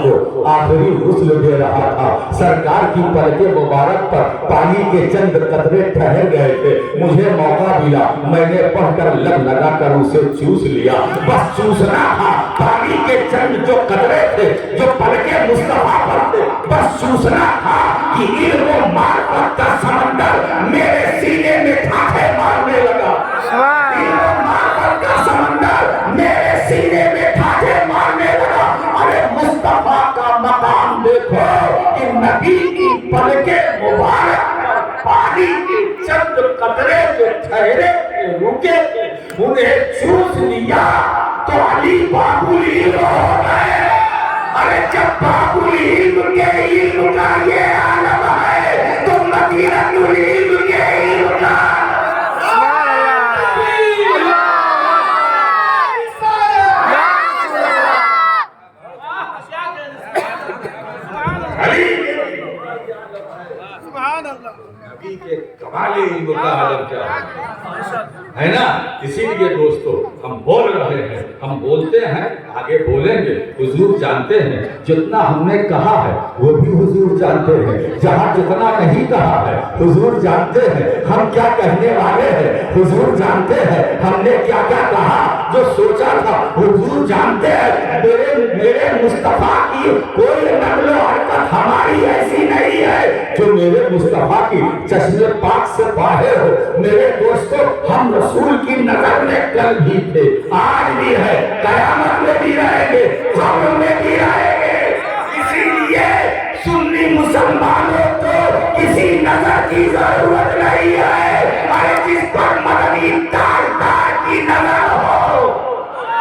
کو آخری غسل دے رہا تھا، سرکار کی پلک مبارک پر پانی کے چند قطرے ٹھہر گئے تھے، مجھے موقع ملا، میں نے پڑھ کر لب لگا کر اسے چوس لیا، بس چوسنا تھا، پانی کے چند جو قطرے تھے جو پلک مصطفیٰ پر تھے، بس چوسنا تھا کہ علم و معرفت کا سمندر میرے سینے میں ٹھاٹھے مارنے لگا، علم و معرفت کا سمندر میرے سینے میں ٹھاٹھے مارنے لگا۔ ارے مصطفیٰ کا مقام دیکھو کہ نبی کی پلک مبارک پر پانی کے چند قطرے جو ٹھہرے تھے رکے تھے انہیں چوس لیا تو علی بابل علم ہو گئے۔ ارے جب بابل علم کے علم کا یہ عالم ہے تو مدینۃ العلم کے علم کا نبی کے کمال علم کا عالم کیا ہے نا؟ اسی لیے دوستو ہم بول رہے ہیں، ہم بولتے ہیں، آگے بولیں گے، حضور جانتے ہیں جتنا ہم نے کہا ہے وہ بھی حضور جانتے ہیں، جہاں جتنا نہیں کہا ہے حضور جانتے ہیں، ہم کیا کہنے والے ہیں حضور جانتے ہیں، ہم نے کیا کیا کہا جو سوچا تھا حضور جانتے ہیں۔ میرے مصطفیٰ کی کوئی نقل و حرکت ہماری ایسی نہیں ہے جو میرے مصطفیٰ کی چشم پاک سے باہر ہو۔ میرے دوستو ہم رسول کی نظر میں کل بھی تھے، آج بھی ہے، قیامت میں بھی رہیں گے، قبر میں بھی رہیں گے۔ اسی لیے سنی مسلمانوں کو کسی نظر کی ضرورت نہیں ہے، ارے جس پر مدنی تار تار کی نظر ہو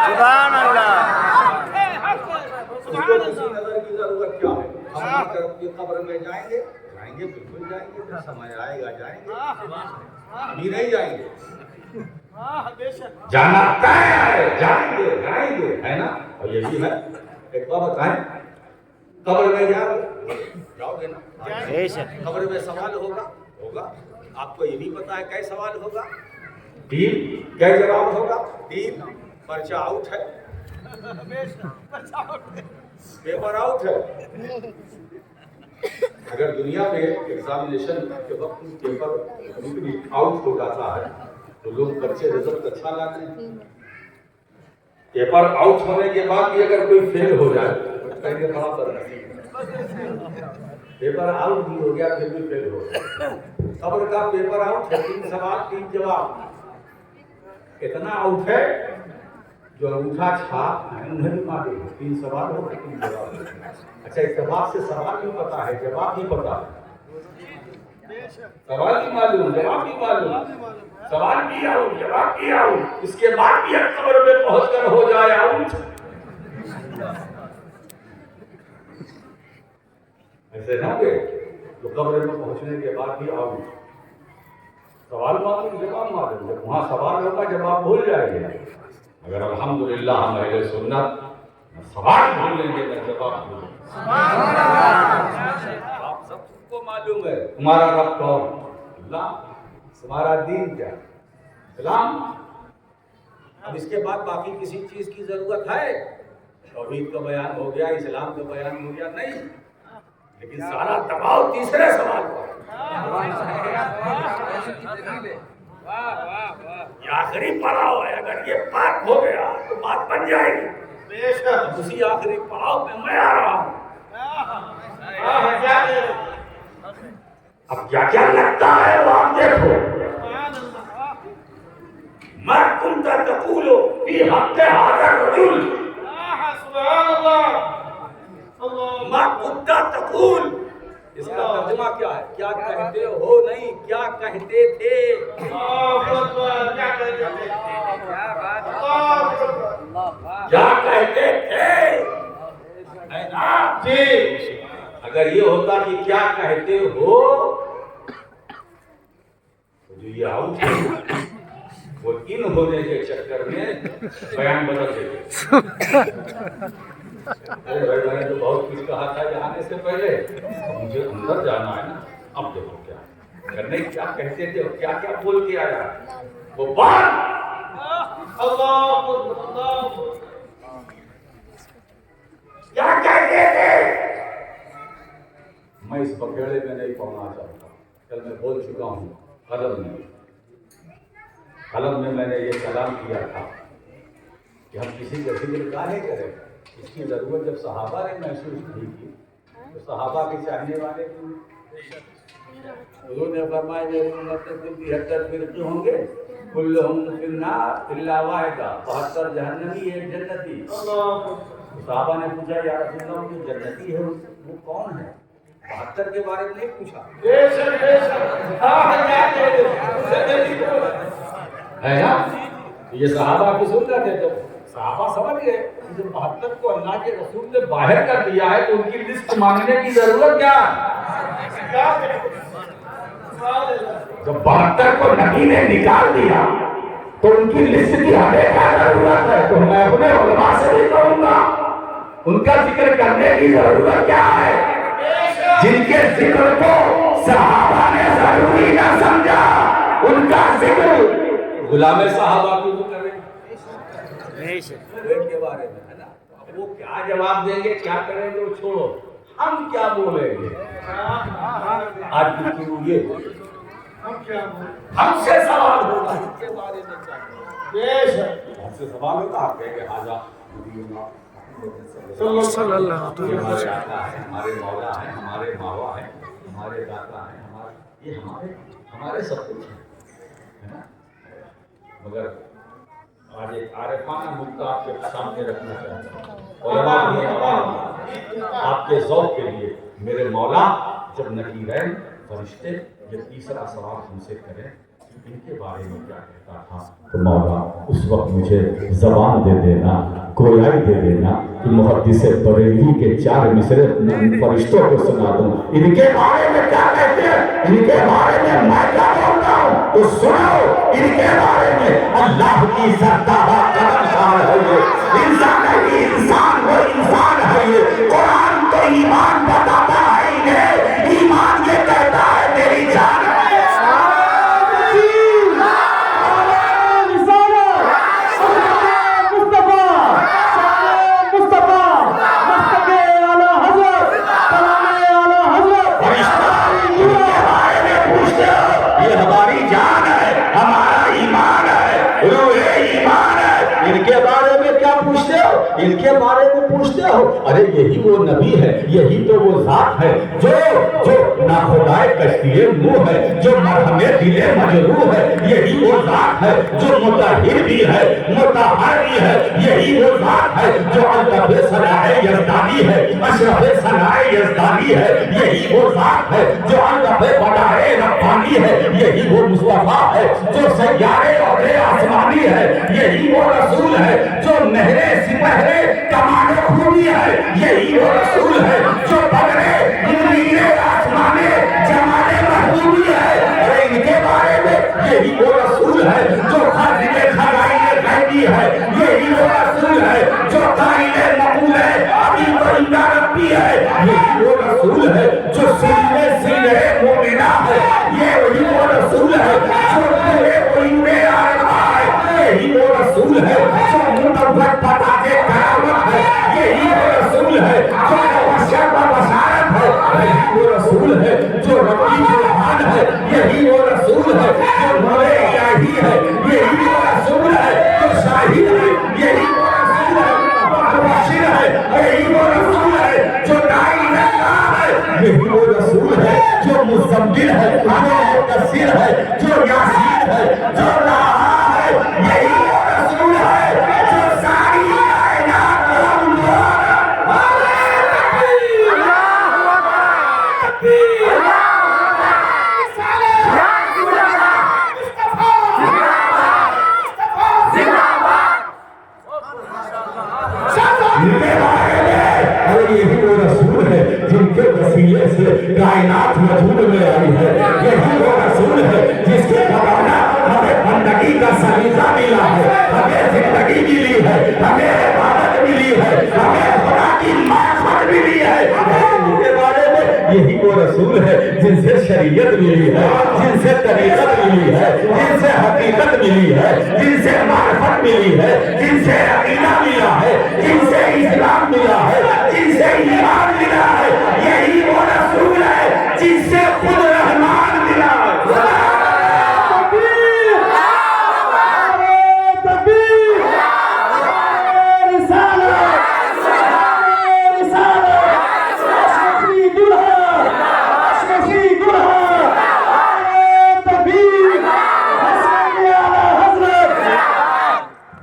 سبحان اللہ۔ اس کو کسی نظر کی ضرورت کیا ہے؟ ہم اپنی قبر میں جائیں گے بالکل جائیں گے، جب سمجھ آئے گا جائیں گے، ابھی نہیں جائیں گے، جانا طے ہے، جائیں گے ہے نا؟ اور یہ بھی ہے ایک بار بتائیں، قبر میں جاؤ گے نا، قبر میں سوال ہوگا، آپ کو یہ بھی پتا ہے کیا سوال ہوگا، تین کیا جواب ہوگا، تین پرچہ آؤٹ ہے، پیپر آؤٹ ہے۔ اگر دنیا میں ایگزامینیشن کے وقت پیپر آؤٹ ہو جاتا ہے تو لوگ بچے رزلٹ اچھا لاتے ہیں، پیپر آؤٹ ہونے کے بعد بھی اگر کوئی فیل ہو جائے تو کہیں گے بڑا بدنصیب ہے، پیپر آؤٹ بھی ہو گیا پھر بھی فیل ہو گیا۔ قبر کا پیپر آؤٹ ہے، 3 سوال 3 جواب، اتنا آؤٹ ہے جو انگوٹھا چھاپ ہے انہیں بھی معلوم ہے، 3 سوال ہو 3 جواب۔ اچھا اتفاق سے سوال بھی پتا ہے، جواب بھی پتا ہے، سوال بھی معلوم، جواب بھی معلوم، سوال بھی آؤٹ جواب بھی آؤٹ، اس کے بعد بھی قبر میں پہنچ کر ہو جائے آؤٹ، ایسے نہ کہ جو قبر میں پہنچنے کے بعد بھی آؤٹ، سوال معلوم جواب معلوم، جب وہاں سوال ہوگا جواب بھول جائے گا۔ اگر الحمدللہ ہم اہل سنت سوال بھول لیں گے نہ جواب بھول لیں گے۔ آپ سب کو معلوم ہے تمہارا رب کون؟ اللہ، تمہارا دین کیا؟ اسلام۔ اب اس کے بعد باقی کسی چیز کی ضرورت ہے؟ توحید کا بیان ہو گیا، اسلام کا بیان ہو گیا، نہیں، لیکن سارا دباؤ تیسرے سوال پر۔ یہ آخری پڑاؤ ہے، اگر یہ پاک ہو گیا تو بات بن جائے گی۔ اسی آخری پڑاؤ پہ میں آ رہا ہوں۔ اب کیا کیا لگتا ہے وہ آپ دیکھو۔ ما كنت تقول في حق هذا الرجل، ما كنت تقول، اس کا ترجمہ کیا ہے؟ کیا کہتے ہو نہیں، کیا کہتے تھے؟ کیا کہتے تھے؟ جی اگر یہ ہوتا کہ کیا کہتے ہو تو جو یہ آؤٹ ہے وہ ان ہونے کے چکر میں بیان بدل دیتے۔ میں نے تو بہت کچھ کہا تھا جانے سے پہلے، مجھے اندر جانا ہے نا، اب دیکھو کیا کرنے، کیا کہتے تھے اور کیا کیا بول کے آیا وہ بات۔ کیا کہتے تھے؟ میں اس بکیڑے میں نہیں پڑھنا چاہتا، کل میں بول چکا ہوں قلم میں میں نے یہ کلام کیا تھا کہ ہم کسی کا ذکر کاہے کریں، اس کی ضرورت جب صحابہ نے محسوس نہیں کی تو صحابہ کے چاہنے والے حضور نے فرمایا میری امت میں 73 فرقے ہوں گے، کلہم فی النار الا واحدہ، 72 جہنمی 1 جنتی۔ صحابہ نے پوچھا یا رسول اللہ جو جنتی ہے وہ کون ہے؟ 72 کے بارے میں نہیں پوچھا ہے نا، یہ صحابہ کی سنت ہے، تو صحابہ سمجھ گئے کہ 72 کو اللہ کے رسول نے باہر کر دیا ہے تو ان کی لسٹ مانگنے کی ضرورت کیا ہے؟ جب 72 کو نبی نے نکال دیا تو ان کی لسٹ کی ہمیں کیا ضرورت ہے؟ تو میں اپنے علماء سے بھی کہوں گا ان کا ذکر کرنے کی ضرورت کیا ہے؟ جن کے ذکر کو صحابہ نے ضروری نہ سمجھا ان کا ذکر غلام صحابہ کو کریں کے بارے میں ہے نا، وہ کیا جواب دیں گے کیا کریں گے وہ چھوڑو، ہم کیا بولیں گے؟ آج گفتگو یہ ہم سے سوال ہوگا ان کے بارے میں کیا، ہم سے سوال ہوگا آپ کہیں گے حاجہ صلی اللہ علیہ وسلم ہمارے مولا ہیں، ہمارے ماوا ہیں، ہمارے داتا ہیں، یہ ہمارے سب کچھ ہے نا۔ مگر آج ایک عارفانہ نکتہ آپ کے سامنے رکھنا چاہتا ہوں، علماء بھی عوام آپ کے ذوق کے لیے، میرے مولا جب نکیرین فرشتے یہ تیسرا سوال ہم سے کریں ان کے بارے میں کیا کہتا تھا، تو مولا اس وقت مجھے زبان دے دینا، گویائی دے دینا کہ محدث بریلوی کے 4 مصرے فرشتوں کو سنا دوں، ان کے بارے میں کیا کہتے ہیں، ان کے بارے میں میں کیا بولتا ہوں تو سنو، ان کے بارے میں اللہ کی سردہ قدم ہے یہ انسان ہے، انسان وہ انسان ہے، یہ قرآن تو ایمان بتاتا ہے انہیں، ایمان یہ کہتا ہے میری جان ہے۔ ان کے بارے میں پوچھتے ہو؟ ارے یہی وہ نبی ہے، یہی تو وہ ذات ہے جو ناخدائے کشتی منہ ہے، جو مرہم دل مجروح ہے، یہی وہ ذات ہے جو مطہر بھی ہے مطہر بھی ہے، یہی وہ ذات ہے جو الطف ثناء یزدانی ہے اشرف ثناء یزدانی ہے، یہی وہ ذات ہے جو الطف بدائے ربانی ہے، یہی وہ مصطفیٰ ہے جو سیارے اور آسمانی ہے، یہی وہ رسول ہے جو مہرے سپہرے کمان خوبی ہے، یہی وہ رسول ہے جو بدرے منیر آسمانے جمال محبوبی ہے، اور ان کے بارے میں یہی وہ رسول ہے جو خادم خزائن غیبی ہے، یہی وہ رسول ہے جو قائل مقول ہے ابھی تو عندہ ربی ہے، یہی وہ رسول ہے جو سینے سینے مومنہ ہے، یہ وہی وہ رسول ہے جو پورے پورے آرما ہے، یہی وہ رسول ہے جو متوت پتا کے کرامت ہے، یہی وہ رسول ہے جو بشر و بشارت ہے، یہی وہ رسول ہے جو ربی برحان ہے، یہی وہ رسول ہے جو نور الہی ہے، یہی وہ رسول ہے جو شاہد ہے، یہی وہ رسول ہے جو مبشر ہے، یہی وہ رسول ہے جو داعی اللہ ہے، یہی وہ رسول ہے جو مزمل ہے، جو مدثر ہے، جو یاسین ہے، جو راہا ہے، یہی وہ رسول ہے جو ساری کائنات کو نور جن کے وسیلے سے کائنات وجود میں آئی ہے، یہی وہ رسول ہے جس کے بغیر ہمیں بندگی کا سلیقہ ملا ہے، ہمیں زندگی ملی ہے، ہمیں عبادت ملی ہے، ہمیں خدا کی معرفت ملی ہے، ان کے بارے میں یہی وہ رسول ہے جن سے شریعت ملی ہے، جن سے طریقت ملی ہے، جن سے حقیقت ملی ہے، جن سے معرفت ملی ہے، جن سے عقیدہ ملا ہے، جن سے اسلام ملا ہے، جن سے ایمان ملا ہے، یہی وہ رسول ہے جن سے خود رحمان ملا ہے۔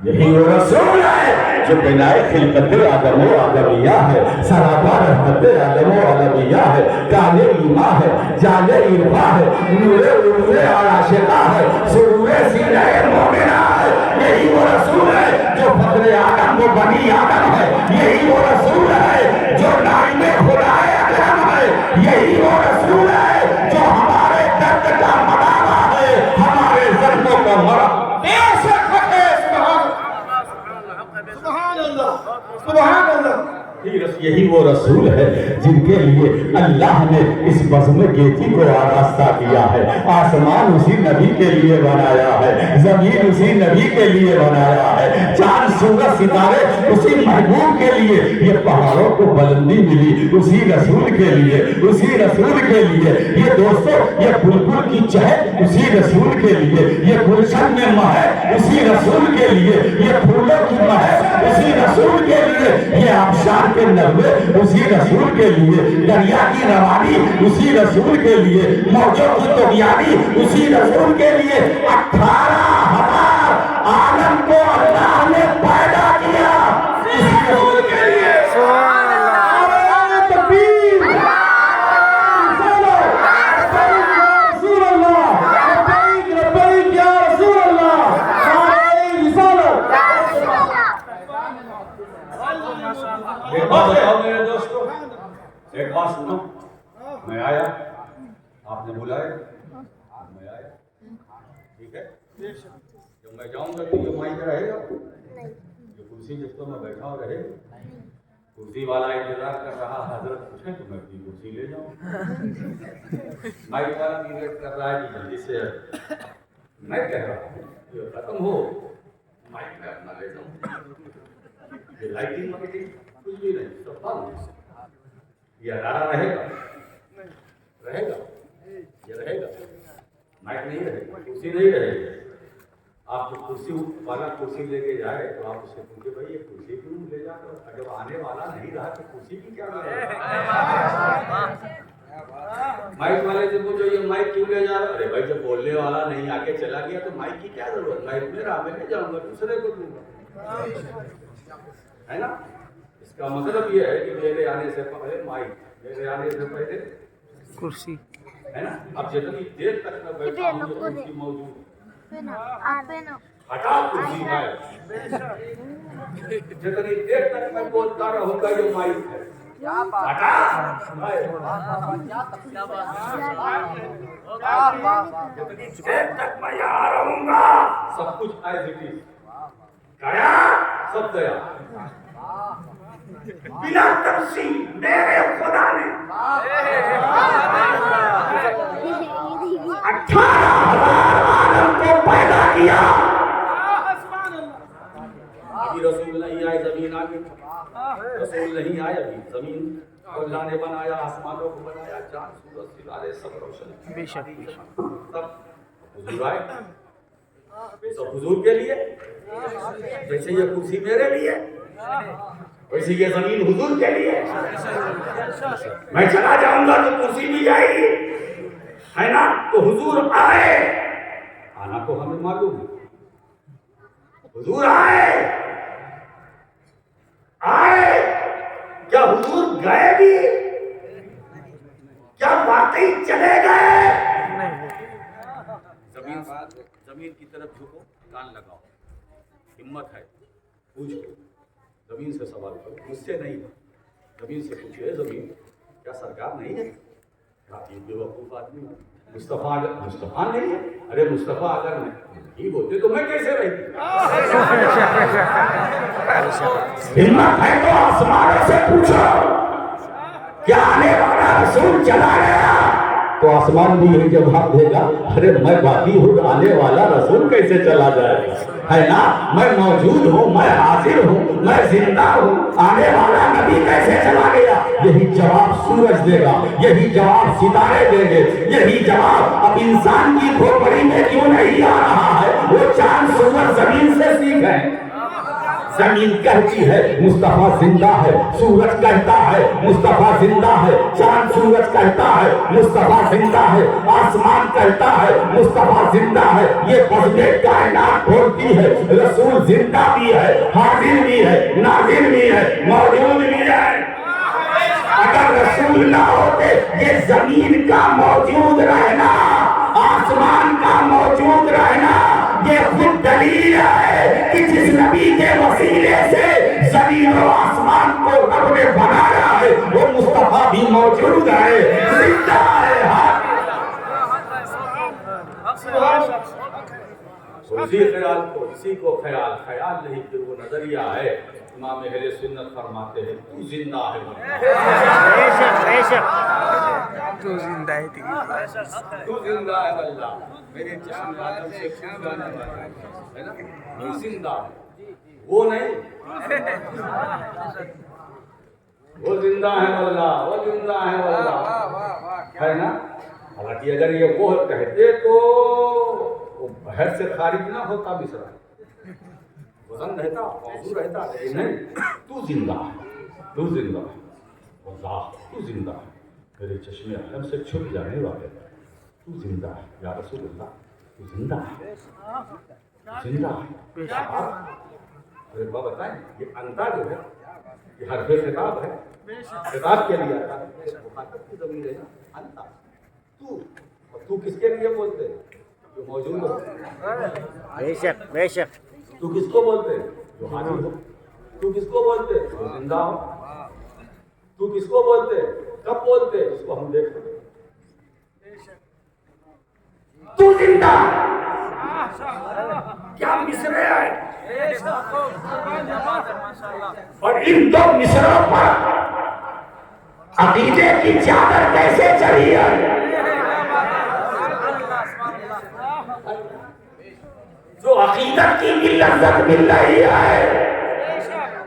یہی وہ رسول ہے جو بنائے خلقت آدم و آدمیہ ہے، سراپا رحمت عالم و عالمیہ ہے، کالے ایمہ ہے، جالے عرفہ ہے، نور عروج اور عاشقہ ہے، سرور سینہ مومنہ ہے، یہی وہ رسول ہے جو فخر آدم و بنی آدم ہے، یہی وہ رسول ہے جو نائم خدا اکرم ہے، یہی وہ رسول ہے جو ہمارے درد کا مداوا ہے، ہمارے زخموں کا مرہم سبحان اللہ۔ یہی وہ رسول ہے جن کے لیے اللہ نے اس بزم گیتی کو آراستہ کیا ہے، آسمان اسی نبی کے لیے بنایا ہے، زمین اسی نبی کے لیے بنایا ہے، چاند سورج ستارے اسی محبوب کے لیے، یہ پہاڑوں کو بلندی ملی اسی رسول کے لیے، اسی رسول کے لیے، یہ دوستو یہ بلبل کی چہک اسی رسول کے لیے، یہ گلشن میں مہک اسی رسول کے لیے، یہ پھولوں کی مہک اسی رسول کے لیے، یہ آبشار کے نغمے اسی رسول کے لیے، دریا کی روانی اسی رسول کے لیے، موجوں کی طغیانی اسی رسول کے لیے، 18,000 عالم کو اللہ نے پیدا کیا اسی رسول کے لیے۔ ایک بات بتاؤ میرے دوستو، ایک بات سنو، میں آیا، آپ نے بلایا، میں آیا، ٹھیک ہے؟ جب میں جاؤں گا تو یہ مائک رہے گا، یہ کرسی جس پر میں بیٹھا ہوں رہے گا، کرسی والا انتظار کر رہا حضرت پوچھیں تو میں اپنی کرسی لے جاؤں، مائک والا بھی ویٹ کر رہا ہے کہ جلدی سے میں کہہ رہا ہوں یہ ختم ہو، مائک میں اپنا لے جاؤں، یہ لائٹنگ مارکیٹنگ کچھ بھی نہیں، سب فالتو، یہ ادارہ رہے گا، یہ رہے گا، مائک نہیں رہے گا، کرسی نہیں رہے گی، آپ جو کرسی والا کرسی لے کے جائے تو آپ اس سے پوچھے بھائی یہ کرسی کیوں لے جاتے ہو؟ اگر آنے والا نہیں رہا تو کرسی کی کیا ضرورت؟ مائک والے سے پوچھو یہ مائک کیوں لے جا رہا؟ ارے بھائی جب بولنے والا نہیں آگے چلا گیا تو مائک کی کیا ضرورت؟ مائک میرا میں لے جاؤں گا دوسرے کو دوں گا، ہے نا؟ اس کا مطلب یہ ہے کہ میرے آنے سے پہلے مائک، میرے آنے سے پہلے کرسی ہے نا؟ اب جتنی دیر تک میں بیٹھا ہوں یہ کرسی موجود ہٹا کرسی ہے، جتنی دیر تک میں بولتا رہوں گا یہ مائک ہے، ہٹا جتنی دیر تک میں یہاں رہوں گا سب کچھ ایز اٹ از، گیا سب گیا بنا تفصیل میرے خدا نے 18,000 عالم کو پیدا کیا، ابھی رسول نہیں آئے زمین آگے، رسول نہیں آئے ابھی زمین، اللہ نے بنایا آسمانوں کو بنایا، چاند سورج ستارے سب روشن، بے شک تب حضور آئے، سب حضور کے لیے، جیسے یہ کرسی میرے لیے ویسے یہ زمین حضور کے لیے، میں چلا جاؤں گا تو کرسی بھی جائے گی، ہے نا؟ تو حضور آئے، آنا تو ہمیں معلوم ہے، حضور آئے، کیا حضور گئے بھی؟ کیا واقعی چلے گئے؟ زمین کی طرف جھکو، کان لگاؤ، ہمت ہے پوچھو، زمین سے سوال کرو، مجھ سے نہیں، زمین سے پوچھو، زمین کیا سرکار نہیں ہے؟ یہ بے وقوف آدمی مصطفیٰ نہیں ہے؟ ارے مصطفیٰ اگر نہیں ہوتے تو میں کیسے رہتی؟ ہمت ہے تو آسمانوں سے پوچھو، کیا آنے والا رسول چلا گیا؟ تو آسمان بھی یہی جواب دے گا، ارے میں باقی ہوں، آنے والا رسول کیسے چلا جائے گا؟ ہے نا؟ میں موجود ہوں، میں حاضر ہوں، میں زندہ ہوں، آنے والا نبی کیسے چلا گیا؟ یہی جواب سورج دے گا، یہی جواب ستارے دیں گے، یہی جواب اب انسان کی کھوپڑی میں کیوں نہیں آ رہا ہے؟ وہ چاند سورج زمین سے سیکھیں، زمین کہتی ہے مصطفیٰ زندہ ہے، سورج کہتا ہے مصطفیٰ زندہ ہے، چاند سورج کہتا ہے مصطفیٰ زندہ ہے، آسمان کہتا ہے مصطفیٰ زندہ ہے، یہ فضلِ کائنات بولتی ہے رسول زندہ بھی ہے، حاضر بھی ہے، ناظر بھی ہے، موجود بھی ہے۔ اگر رسول نہ ہوتے یہ زمین کا موجود رہنا، آسمان کا موجود رہنا، یہ خود دلیل ہے کہ جس نبی کے وسیلے سے زمین و آسمان کو رب نے بنایا ہے وہ مصطفیٰ بھی موجود ہے، زندہ ہے۔ اسی خیال کو، اسی کو خیال نہیں کہ وہ نظریہ ہے۔ امام اہل سنت فرماتے ہیں تو زندہ ہے، بے شک تو زندہ ہے، تو زندہ ہے اللہ، میرے جسم آدم سے خون جانے والا ہے نا، تو زندہ ہے، وہ نہیں، وہ زندہ ہے اللہ، وہ زندہ ہے اللہ، ہے نا؟ حالانکہ اگر یہ وہ کہتے تو وہ بحر سے خارج نہ ہوتا مصر، وزن رہتا، موضوع رہتا، لیکن نہیں، تو زندہ ہے، تو زندہ ہے، اللہ تو زندہ ہے، میرے چشمے عالم سے چھپ جانے والے، تو زندہ ہے یا رسول اللہ، تو زندہ ہے، زندہ ہے۔ ارے بابا بتائیں یہ انتا جو ہے یہ حرف خطاب ہے، خطاب کے لیے آتا ہے، مخاطب کی ضمیر ہے نا انتا، تو، اور تو کس کے لیے بولتے ہیں؟ جو موجود ہو، بے شک بے شک، تو کس کو بولتے ہیں؟ جو حاضر ہو، تو کس کو بولتے ہیں؟ جو زندہ ہو، تو کس کو بولتے ہیں؟ کب بولتے ہیں؟ اس کو ہم دیکھتے ہیں، تو زندہ کیا مصرے آئے، اور ان دو مصروں پر عقیدے کی چادر کیسے چڑھی ہے؟ جو عقیدت کی بھی لذت مل رہی ہے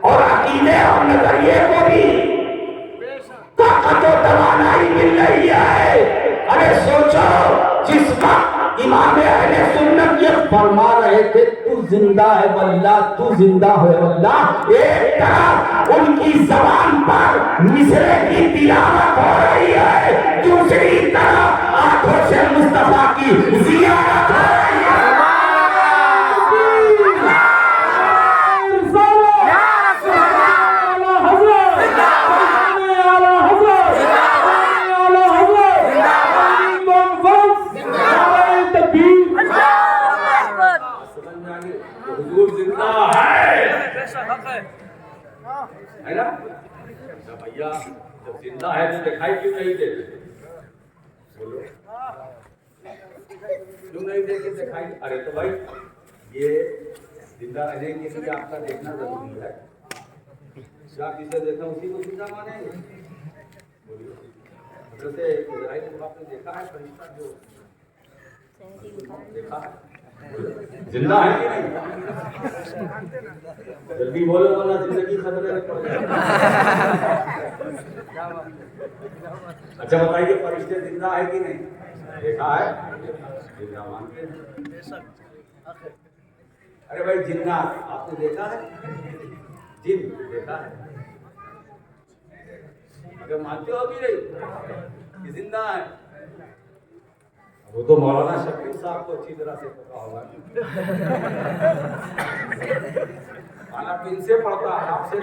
اور عقیدے اور نظریے کو بھی طاقت و توانائی مل رہی ہے۔ ارے سوچو جس وقت امام اہل سنت یہ فرما رہے تھے تو زندہ ہے واللہ، تو زندہ ہے واللہ، ایک طرف ان کی زبان پر مصرے کی تلاوت ہو رہی ہے، دوسری طرف آنکھوں سے مصطفیٰ کی زیارت ہو رہی ہے۔ حضور زندہ ہے نا؟ بھیا جب زندہ ہے تو دکھائی کیوں نہیں دیتے؟ بولو کیوں نہیں دیتے دکھائی؟ ارے تو بھائی یہ زندہ رہنے کے لیے آپ کا دیکھنا ضروری ہے، آپ جسے دیکھا اسی کو زندہ مانیں گے؟ بولیے حضرت اسرائیل کو آپ نے دیکھا ہے فرشتہ جو دیکھا ہے زندہ ہے کہ نہیں؟ جلدی بولو ورنہ زندگی خطرے میں پڑ جائے۔ اچھا بتائیے فرشتے زندہ ہے کہ نہیں؟ دیکھا ہے؟ زندہ مانتے ہیں؟ ارے بھائی جنات آپ نے دیکھا ہے؟ جن دیکھا ہے؟ اگر مانتے ہو بھی نہیں کہ زندہ ہے، وہ تو مولانا شفیع صاحب کو اچھی طرح سے پتا ہوگا، کھانا پن سے پڑتا ہے آپ سے۔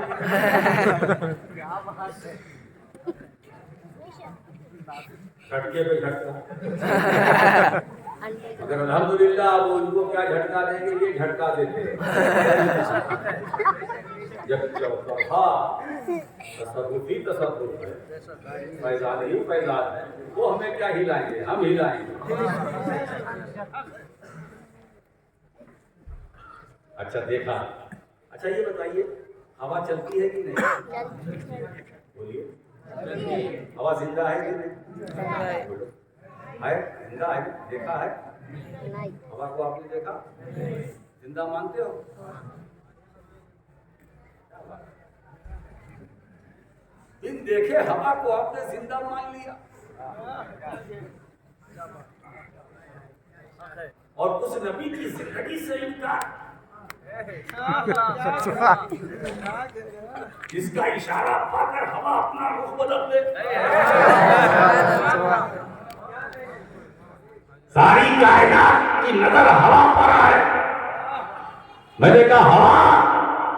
جھٹکے پہ جھٹکا، اگر الحمدللہ وہ ان کو کیا جھٹکا دیں گے، یہ جھٹکا دیتے ہیں۔ جب چوتھا تصرفی تصرف ہے، فیضان ہی فیضان ہے، وہ ہمیں کیا ہلائیں گے، ہم ہلائیں گے۔ اچھا دیکھا، اچھا یہ بتائیے ہوا چلتی ہے کہ نہیں؟ بولیے ہوا زندہ ہے کہ نہیں؟ ہے زندہ ہے، دیکھا ہے ہوا کو؟ آپ نے دیکھا؟ زندہ مانتے ہو؟ ان دیکھے ہوا کو آپ نے زندہ مان لیا، اور اس نبی کی زندگی سے انکار، جس کا اشارہ پا کر ہوا اپنا رخ بدل دے۔ ساری کائنات کی نظر ہوا پر ہے۔ میں نے کہا ہوا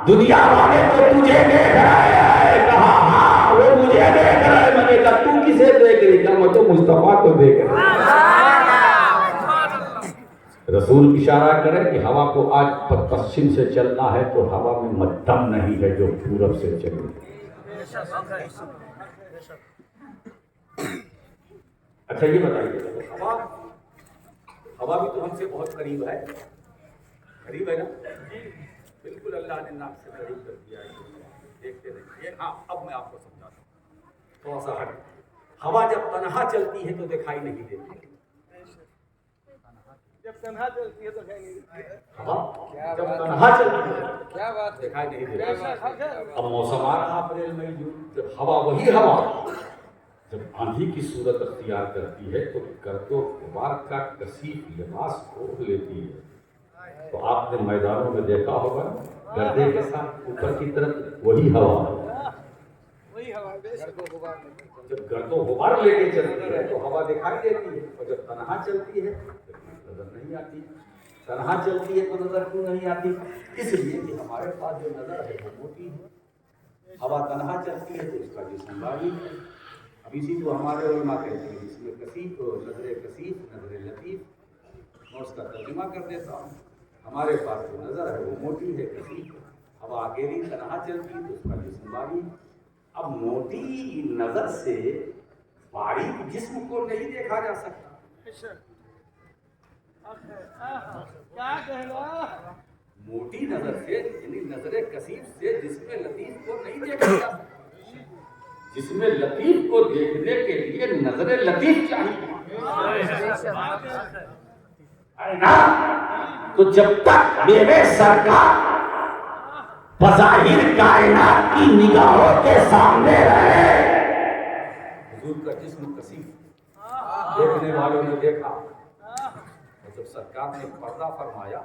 دنیا والے تو تجھے دیکھ رہے ہیں، کہا ہاں وہ مجھے دیکھ رہے ہیں۔ میں نے کہا تو کسے دیکھ رہی؟ کہا میں تو مصطفیٰ کو دیکھ رہا ہوں۔ رسول اشارہ کرے کہ ہوا کو آج پشچم سے چلنا ہے تو ہوا میں مدھم نہیں ہے جو پورب سے چلے۔ اچھا یہ بتائیے ہوا بھی تو ہم سے بہت قریب ہے، قریب ہے نا؟ بالکل اللہ نے نام سے قریب کر دیا ہے، دیکھتے رہیے۔ ہاں اب میں آپ کو سمجھاتا ہوں تھوڑا سا ہٹ۔ ہوا جب تنہا چلتی ہے تو دکھائی نہیں دیتی، جب تنہا چلتی ہے تو ہوا جب تنہا چلتی ہے کیا بات دکھائی نہیں دیتی۔ اب موسم آ رہا اپریل مئی جون، جب ہوا وہی ہوا جب آندھی کی صورت اختیار کرتی ہے تو گرد و غبار کا کثیف لباس اوڑھ لیتی ہے۔ تو آپ نے میدانوں میں دیکھا ہوگا گردے کے ساتھ اوپر کی طرف وہی ہوا، جب گرد و غبار لے کے چلتی ہے تو ہوا دکھائی دیتی ہے، اور جب تنہا چلتی ہے تو نظر نہیں آتی۔ تنہا چلتی ہے تو نظر کیوں نہیں آتی؟ اس لیے کہ ہمارے پاس جو نظر ہے وہ موٹی ہے، ہوا تنہا چلتی ہے تو اس کا جسم بھاری ہے۔ اب اسی کو ہمارے علماء کہتے ہیں جس میں کثیف نظر کثیف نظر لطیف، میں اس کا ترجمہ کر دیتا ہوں۔ ہمارے پاس جو نظر ہے وہ موٹی ہے کثیف ہے، ہوا اکیلی تنہا چلتی ہے تو اس کا جسم بھاری ہے۔ اب موٹی نظر سے باریک جسم کو نہیں دیکھا جا سکتا، موٹی نظر سے یعنی نظر کثیف سے جسم لطیف کو نہیں دیکھا جا سکتا۔ جسم لطیف کو دیکھنے کے لیے نظر لطیف چاہیے، تو جب تک میرے سرکار بظاہر کائنات کی نگاہوں کے سامنے رہے، حضور کا جسم کثیف دیکھنے والوں نے دیکھا، اور جب سرکار نے پردہ فرمایا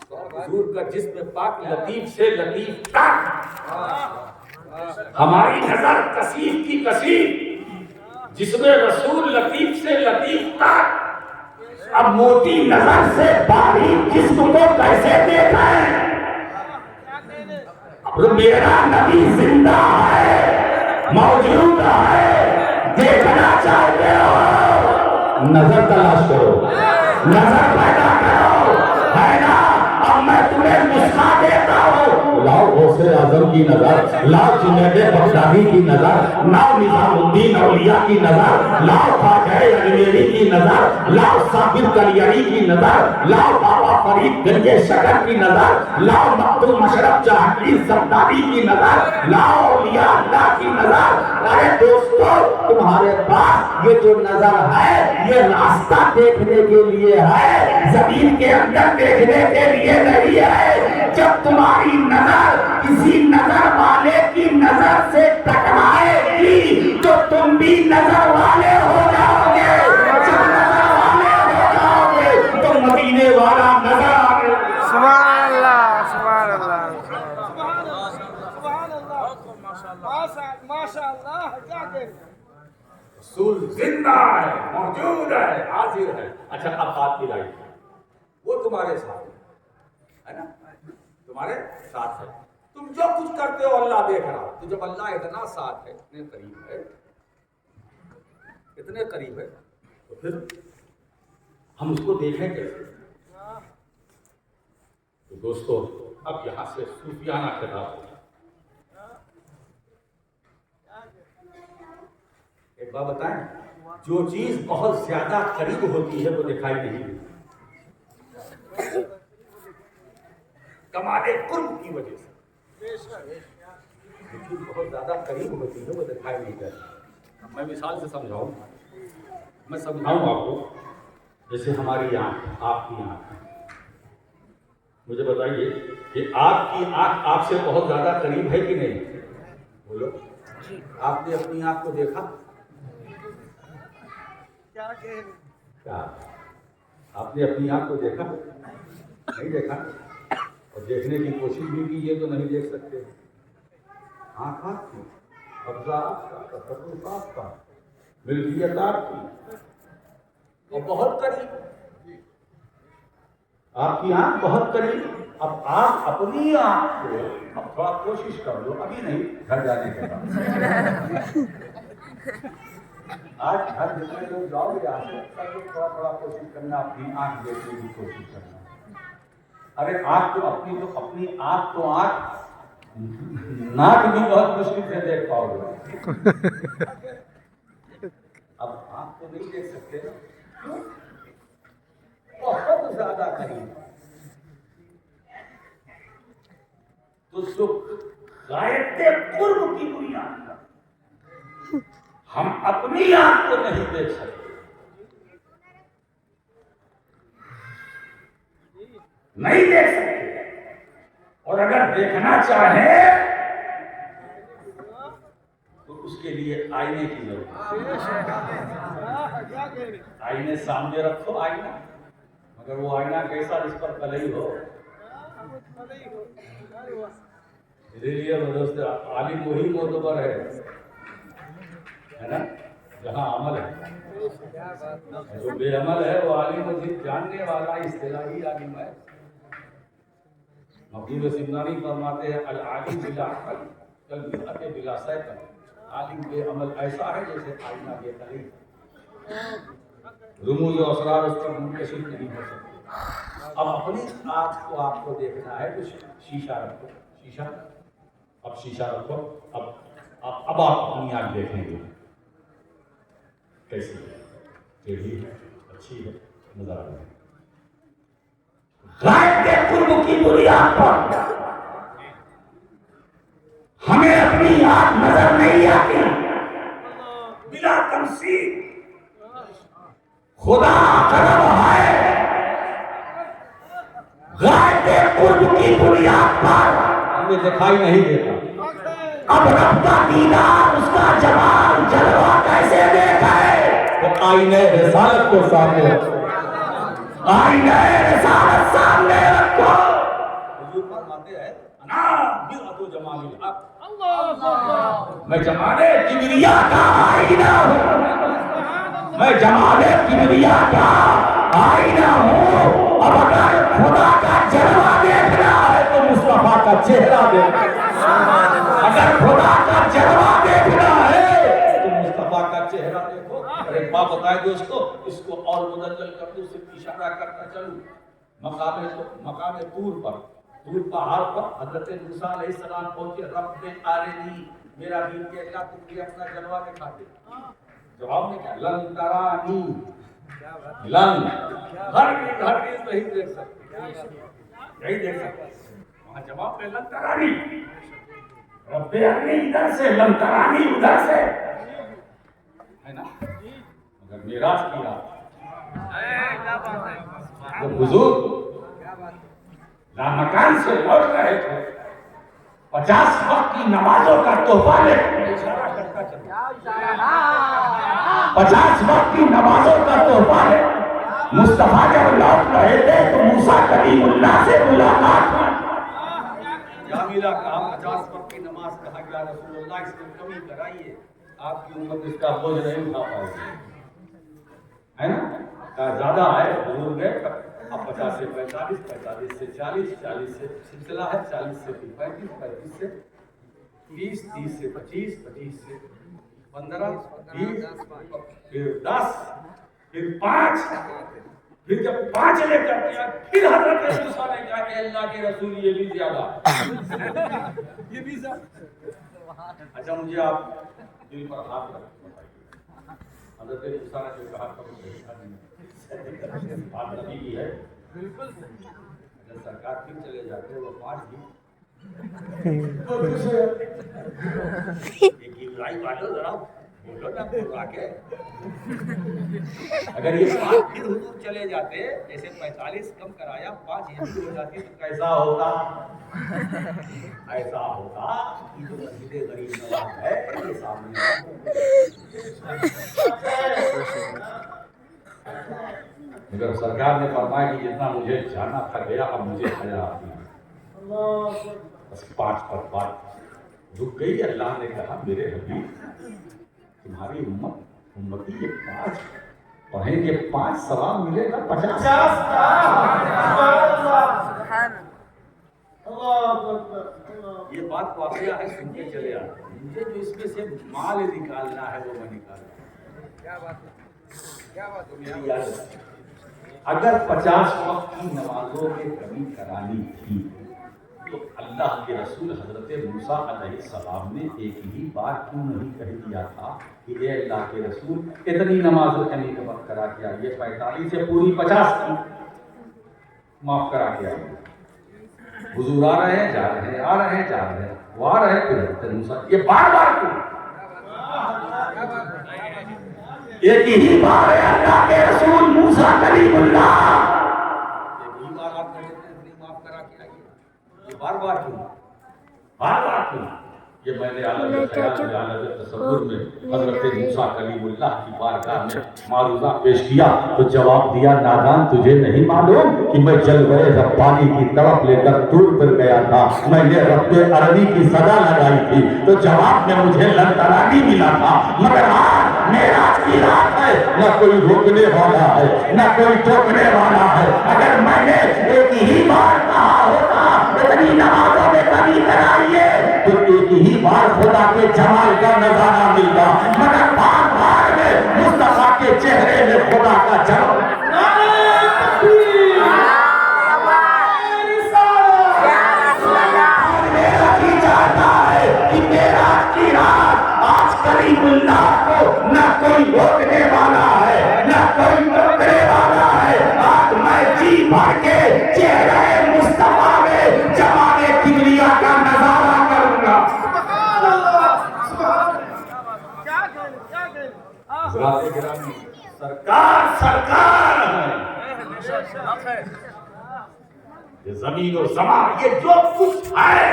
تو حضور کا جسم پاک لطیف سے لطیف تک، ہماری نظر کثیف کی کثیف، جسم رسول لطیف سے لطیف تک، اب موٹی نظر سے باریک جسم کو کیسے دیکھیں؟ اب میرا نبی زندہ ہے، موجود ہے، دیکھنا چاہتے ہو نظر تلاش کرو، نظر پیدا کرو، ہے نا؟ اب میں تمہیں نسخہ دیتا ہوں، لاؤ غوث اعظم کی نظر، لاؤ جنید بغدادی کی نظر، لاؤ نظام الدین اولیاء کی نظر، لاؤ خواجہ اجمیری کی نظر، لاؤ صابر کلیانی کی نظر، لاؤ بابا فرید گنج شکر کی نظر، لاؤ مکتوم مشرف جہانگیر زرداری کی نظر، لاؤ اولیاء اللہ کی نظر۔ ارے دوستو، تمہارے پاس یہ جو نظر ہے یہ راستہ دیکھنے کے لیے ہے، زمین کے اندر دیکھنے کے لیے نہیں ہے۔ جب تمہاری نظر کسی نظر والے کی نظر سے ٹکرائے گی تو تم بھی نظر والے ہو جاؤ گے، جب نظر والے ہو جاؤ گے تو مدینے والا نظر آگے۔ سبحان اللہ، سبحان اللہ، ماشاء اللہ، کیا کہہ رسول زندہ ہے، موجود ہے، حاضر ہے۔ اچھا اب بات کی لائٹ وہ تمہارے ساتھ ہے نا، تمہارے ساتھ ہے، تم جو کچھ کرتے ہو اللہ دیکھ رہا۔ تو جب اللہ اتنا ساتھ ہے، اتنے قریب ہے، اتنے قریب ہے، تو پھر ہم اس کو دیکھیں کیسے؟ تو دوستو اب یہاں سے صوفیانہ خطاب ہو۔ ایک بات بتائیں، جو چیز بہت زیادہ قریب ہوتی ہے وہ دکھائی نہیں دیتی، کمال قرب کی وجہ سے۔ جو چیز بہت زیادہ قریب ہوتی ہے وہ دکھائی نہیں دیتی۔ میں مثال سے سمجھاؤں، میں سمجھاؤں آپ کو، جیسے ہماری آنکھ، آپ کی آنکھ، مجھے بتائیے کہ آپ کی آنکھ آپ سے بہت زیادہ قریب ہے کہ نہیں؟ بولو، آپ نے اپنی آنکھ کو دیکھا؟ کیا آپ نے اپنی آنکھ کو دیکھا؟ نہیں دیکھا، اور دیکھنے کی کوشش بھی کیجیے تو نہیں دیکھ سکتے۔ آنکھ آپ کی، قبضہ آپ کا، تصرف آپ کا، ملکیت آپ کی، اور بہت قریب آپ کی آنکھ، بہت قریب۔ اب آپ اپنی آنکھ کو اب تھوڑا کوشش کر لو، ابھی نہیں، گھر جانے کے بعد آج گھر جتنے لوگ جاؤ گے آج سب لوگ تھوڑا تھوڑا کوشش کرنا، اپنی آنکھ دیکھنے کی کوشش کرنا۔ ارے آنکھ تو اپنی آنکھ تو آنکھ، ناک بھی بہت مشکل سے دیکھ پاؤ گے۔ اب آنکھ تو نہیں دیکھ سکتے نا، بہت زیادہ قریب۔ تو غایت قرب کی بنیاد پر ہم اپنی آنکھ کو نہیں دیکھ سکتے، نہیں دیکھ سکتے، اور اگر دیکھنا چاہیں تو اس کے لیے آئینے کی ضرورت ہے۔ آئینے سامنے رکھو، آئینہ، مگر وہ آئینہ کیسا جس پر کلئی ہو۔ اسی لیے دوست عالم وہی معتبر ہے نا جہاں عمل ہے، جو بے عمل ہے وہ عالم مزید جاننے والا اصطلاحی عالم ہے۔ مقیم سمنانی فرماتے ہیں العالم بلا عقل کالمرأة بلا سیقل، عالم بے عمل ایسا ہے جیسے آئینہ بے قریب، رموز و اسرار اس پر منکشف نہیں ہو سکتے۔ اب اپنی آنکھ کو آپ کو دیکھنا ہے تو شیشہ رکھو، شیشہ، اب شیشہ رکھو، اب آپ اپنی آنکھ دیکھیں گے کیسی ہے، ٹیڑھی ہے، اچھی ہے، نظر آ رہی ہے۔ غائب کے قرب کی بنیاد پر ہمیں اپنی آنکھ نظر نہیں آتی، بلا تمثیل خدا کرم ہے، غائب کے قرب کی بنیاد پر ہمیں دکھائی نہیں دیتا۔ اب رب کا دیدار، اس کا جمال جلوہ کیسے دیکھا ہے؟ وہ آئینے رسالت کو سامنے رکھو، آئینہ رسالت سامنے رکھو. حضور فرماتے ہیں انا مرآت جمال الحق. میں جمال کبریا کا آئینہ ہوں. میں جمال کبریا کا آئینہ ہوں. اب اگر خدا کا جلوہ دیکھنا ہے تو مصطفیٰ کا چہرہ دیکھنا ہے. اگر خدا کا جلوہ دیکھنا ہے تو مصطفیٰ کا چہرہ دیکھو. اور ایک بات بتائے دوستو, اس کو اور منزل کر دو, صرف اشارہ کرتا چلوں. مقام طور پہاڑ پر حضرت موسیٰ علیہ السلام پہنچے. رب نے آرینی, میرا دین کے اللہ تم مجھے اپنا جلوہ دکھا دے. جواب میں کیا, لن ترانی, لن ہرگز نہیں دیکھ سکتے, نہیں دیکھ سکتے. وہاں جواب میں لن ترانی, رب ارنی ادھر سے, لن ترانی ادھر سے ہے نا. مگر معراج کی رات جب حضور لامکان سے لوٹ رہے تھے, 50 وقت کی نمازوں کا تحفہ لے, 50 وقت کی نمازوں کا تحفہ لے مصطفیٰ جب لوٹ رہے تھے تو موسیٰ کلیم اللہ سے ملاقات ہوئی. جامیلہ کہا 50 وقت کی نماز کہا گیا, رسول اللہ اس میں کمی کرائیے, آپ کی امت اس کا بوجھ نہیں اٹھا پائے گی, ہے نا. کہا زیادہ ہے. حضور نے اب 50 سے 45, 45 سے 40, 40 سے سلسلہ ہے, 40 سے 35, 35 سے 30, 30 سے 25, 25 سے 15, 20, پھر 10, پھر 5. پھر جب 5 لے کر کے پھر حضرت موسیٰ نے کہا کہ اللہ کے رسول یہ بھی زیادہ, یہ بھی زیادہ. اچھا مجھے آپ دل پر ہاتھ رکھ بتائیے, حضرت موسیٰ نے جو کہا بات نبی کی ہے. اگر سرکار پھر چلے جاتے وہ 5 بھی ایک ہی لڑائی والو ذرا بولو نا بولو کے. اگر یہ 5 پھر حضور چلے جاتے, جیسے 45 کم کرایا 5 یہ بھی ہو جاتی تو کیسا ہوتا, ایسا ہوتا کہ جو مسجد غریب نواز ہے یہ سامنے. مگر سرکار نے فرمایا کہ جتنا مجھے جانا تھا گیا, اب مجھے حیا آتی ہے. بس 5 پر بات رک گئی. اللہ نے کہا میرے حبیب تمہاری امتی یہ 5 پڑھیں گے, 5 ثواب ملے گا 50. یہ بات واقعہ ہے, سن کے چلے آتے. مجھے جو اس میں سے مال نکالنا ہے وہ میں نکالوں. کیا بات ہے, کیا بات ہے, میری یاد ہے. اگر 50 وقت کی نمازوں میں کمی کرانی تھی تو اللہ کے رسول حضرت موسیٰ علیہ السلام نے ایک ہی بار کیوں نہیں کہہ دیا تھا کہ اے اللہ کے رسول اتنی نمازوں کمی وقت کرا کے آئیے, 45 سے پوری 50 کی معاف کرا کے آئیے. حضور آ رہے ہیں, جا رہے ہیں, آ رہے ہیں, جا رہے ہیں, وہ آ رہے ہیں, پھر حضرت موسیٰ یہ بار بار کیوں. ایک ہی بار ہے اللہ کے رسول موسیٰ کلیم اللہ, ایک ہی بار آپ کہتے ہیں معاف کرا کے آئیے, یہ بار بار کیوں, بار بار کیوں. یہ میں نے عالم خیال میں, عالم تصور میں حضرت موسیٰ کلیم اللہ کی بارگاہ میں معروضہ پیش کیا تو جواب دیا, نادان تجھے نہیں معلوم کہ میں جلوہ ربانی کی طرف لے کر طور پر گیا تھا, میں نے رب عربی کی صدا لگائی تھی تو جواب میں مجھے لن ترانی ملا تھا. مگر آج معراج کی رات ہے, نہ کوئی روکنے والا ہے نہ کوئی ٹوکنے والا ہے. اگر میں نے ایک ہی بار کہا ہوتا اتنی نمازوں میں کمی کرائیے تو ایک ہی بار خدا کے جمال کا نظارہ ملتا, مگر بار بار میں مصطفیٰ کے چہرے میں خدا کا جمال. میرا بھی چاہتا ہے کہ معراج کی رات آج کلیم اللہ کو نہ کوئی روکنے والا ہے نہ کوئی ٹوکنے والا ہے. آج میں جی بھر کے چہرے مصطفیٰ میں جمال کبریا کا نظارہ کروں گا. سرکار سرکار ہے, یہ زمین و زمان یہ جو کچھ ہے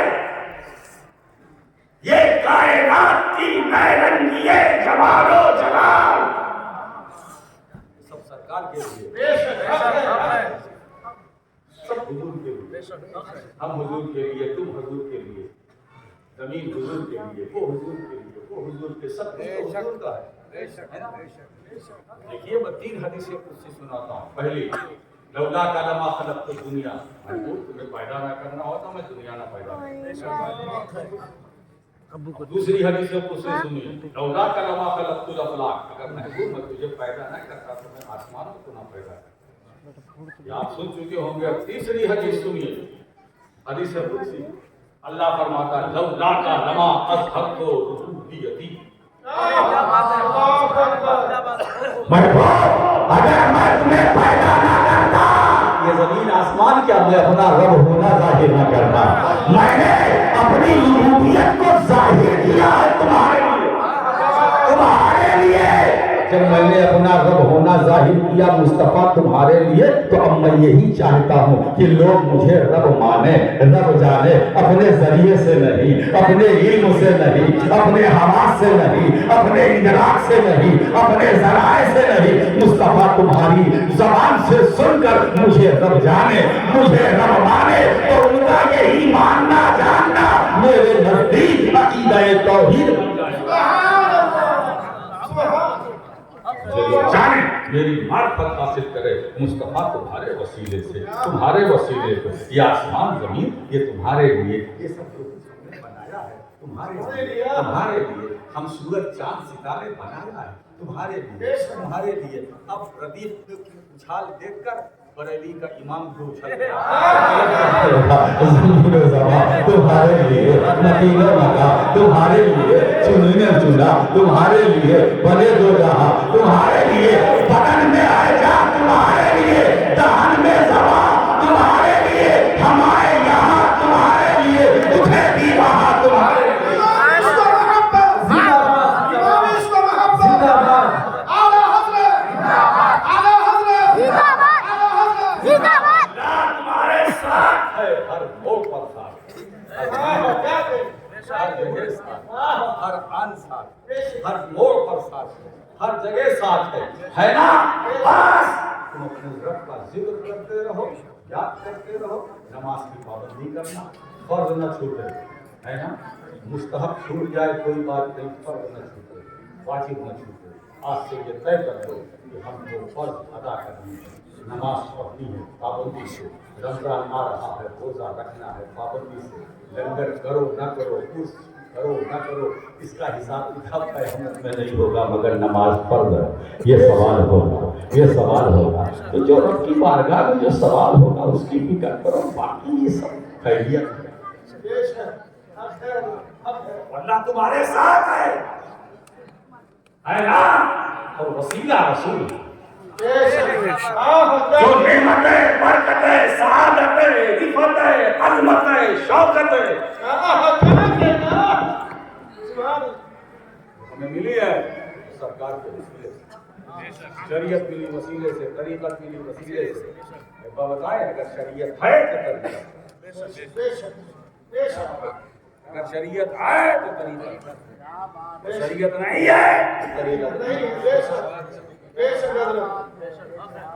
یہ کائنات کی نورانی جمال و جلال سب سرکار کے لیے. ہم حضور کے لیے، تم حضور کے لیے، زمین حضور کے لیے، وہ حضور کے لیے، وہ حضور کے، سب کچھ حضور کا ہے نا؟ دیکھیے میں 3 حدیثیں قدسی سناتا ہوں. پہلی، لولا کا لما خلقت الدنیا، تمہیں پیدا نہ کرنا ہوتا میں دنیا نہ پیدا کرتا. دوسری حدیث قدسی سنیے، لولا کا لما خلقت الافلاک، اگر محبوب میں تجھے پیدا نہ کرتا تو میں آسمانوں کو نہ پیدا کرتا. یہ آپ سن چکے ہوں گے. تیسری حدیث سنیے، حدیث قدسی، اللہ فرماتا ہے لولا کا لما اذهبت ربوبیتی. محبوب اگر میں تمہیں پیدا نہ کرتا، یہ زمین آسمان کیا، میں اپنا رب ہونا ظاہر نہ کرتا. میں نے اپنی ربوبیت کو ظاہر کیا ہے تمہارے لیے. جب میں نے اپنا رب ہونا ظاہر کیا مصطفیٰ تمہارے لیے، تو اب میں یہی چاہتا ہوں کہ لوگ مجھے رب مانے، رب جانے، اپنے ذریعے سے نہیں، اپنے علم سے نہیں، اپنے حواس سے نہیں، اپنے ادراک سے نہیں، اپنے ذرائع سے نہیں. مصطفیٰ تمہاری زبان سے سن کر مجھے رب جانے، مجھے رب مانے. تو ان کا یہی ماننا جاننا میرے نزدیک عقیدہ توحید بن جائے. جانے میری معرفت حاصل کرے مصطفیٰ تمہارے وسیلے سے، تمہارے وسیلے سے. یہ آسمان زمین یہ تمہارے لیے، یہ سب جو کچھ ہم نے بنایا ہے تمہارے لیے، تمہارے لیے. ہم سورج چاند ستارے بنایا ہے تمہارے لیے، تمہارے لیے. اب ردیف کی اچھال دیکھ کر بریلی کا امام جو اچھل گیا. تمہارے لیے نقیل مکا، تمہارے لیے چننے چنا، تمہارے لیے بنے دو جہاں، تمہارے لیے بدن میں آئے جا، تمہارے لیے دہن میں زبان، تمہارے لیے ہم آئے یہاں، تمہارے لیے اٹھے بھی وہاں، تمہارے لیے. ہر موڑ پر ساتھ، ہر جگہ ساتھ، ہر آن ساتھ، ہر موڑ پر ساتھ، ہر جگہ ساتھ ہے نا. بس تم اپنے رب کا ذکر کرتے رہو، یاد کرتے رہو. نماز کی پابندی کرنا، فرض نہ چھوٹے، ہے نا. مستحب چھوٹ جائے کوئی بات نہیں، فرض نہ چھوٹے، واجب نہ چھوٹے. آج سے یہ طے کر دو کہ ہم کو فرض ادا کرنی ہے، نماز پڑھنی ہے پابندی سے، رمضان آ رہا ہے روزہ رکھنا ہے پابندی سے، لنگر کرو نہ کرو، کچھ کرو نہ کرو، اس کا حساب کتاب قیامت میں نہیں ہوگا مگر نماز فرض ہے. یہ سوال ہوگا، یہ سوال ہوگا. تو جو رب کی بارگاہ میں جو سوال ہوگا اس کی فکر کرو. باقی یہ سب خیریت ہے، اللہ تمہارے ساتھ ہے نا. اور وسیلہ رسول جو نعمتیں، برکتیں، سعادتیں، رفتیں، عظمتیں، شوکتیں ہمیں ملی ہے سرکار کے وسیلے سے. شریعت ملی وسیلے سے، طریقت ملی وسیلے سے. بتائیں اگر شریعت ہے تو طریقت، اگر شریعت ہے تو طریقت، شریعت نہیں ہے تو طریقت نہیں.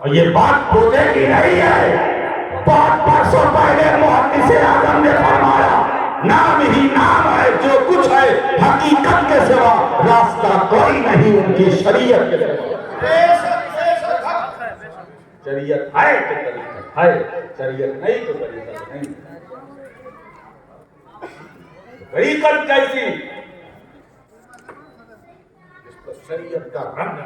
اور یہ بات بولنے کی نہیں ہے. 500 پہلے محدث اعظم نے فرمایا نام ہی نام ہے، جو کچھ ہے حقیقت کے سوا راستہ کوئی نہیں ان کی شریعت کے سوا. شریعت ہے تو طریقت ہے، شریعت نہیں تو طریقت نہیں. طریقت کیسی؟ اس کو شریعت کا رنگ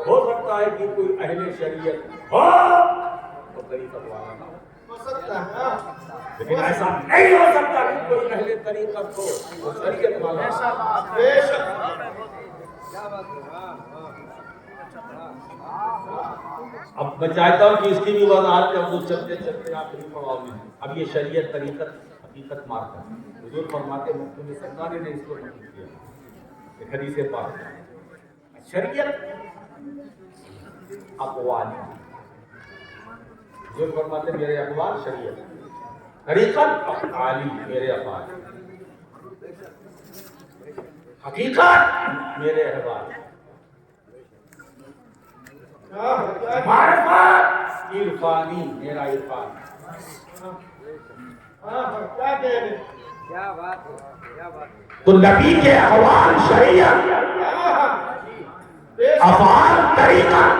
ہو سکتا ہے کہ کوئی اہل شریعت ہو تو طریقت والا نہ ہو، لیکن ایسا نہیں ہو سکتا کہ کوئی اہل طریقت ہو تو شریعت والا نہ ہو. اب میں چاہتا ہوں کہ اس کی بھی وضاحت کر دوں چلتے چلتے آخری پڑاؤ میں. اب یہ شریعت طریقت حقیقت مارتا ہے. حضور فرماتے ہیں مختلف سرکاری نے اس کو نقل کیا ایک حدیث پاک. شریعت اقوال، حضور فرماتے ہیں میرے اقوال شریعت، طریقت افعالی میرے افعال، حقیقت میرے احوال، معرفت عرفانی میرا عرفان. کیا کہہ رہے ہیں؟ کیا بات ہے، کیا بات ہے. تو نبی کے احوال شریعت، افعال طریقت،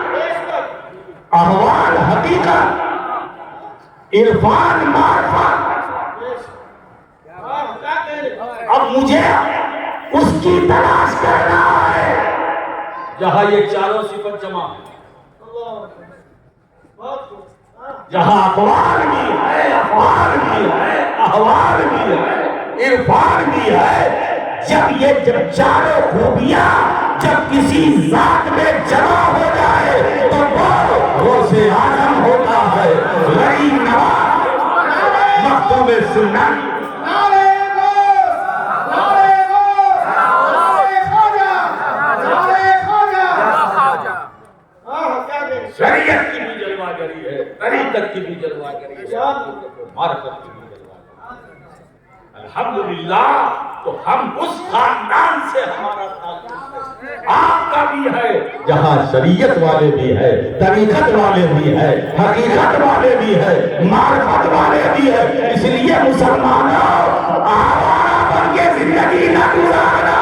احوال حقیقت، عرفان معرفت. اب مجھے اس کی تلاش کرنا ہے جہاں یہ چاروں صفت جمع ہے، جہاں اقوال بھی ہے، افعال بھی ہے، احوال بھی ہے، عرفان بھی ہے. جب چاروں خوبیاں جب کسی ذات میں جمع ہو جائے تو وہ غوث اعظم ہوتا ہے. غریب نواز مختوم سنت. نعرہ غوث، نعرہ غوث، نعرہ خواجہ، نعرہ خواجہ. کیا کہہ رہے ہیں؟ شریعت کی بھی جلوہ گری ہے، طریقت کی بھی جلوہ گری ہے، معرفت کی بھی جلوہ گری ہے. الحمدللہ. تو ہم اس خاندان سے ہمارا تعلق ہے، آپ کا بھی ہے، جہاں شریعت والے بھی ہے، طریقت والے بھی ہے، حقیقت والے بھی ہے، معرفت والے بھی ہے. اس لیے مسلمانوں آوارہ بن کے زندگی نہ گزارنا،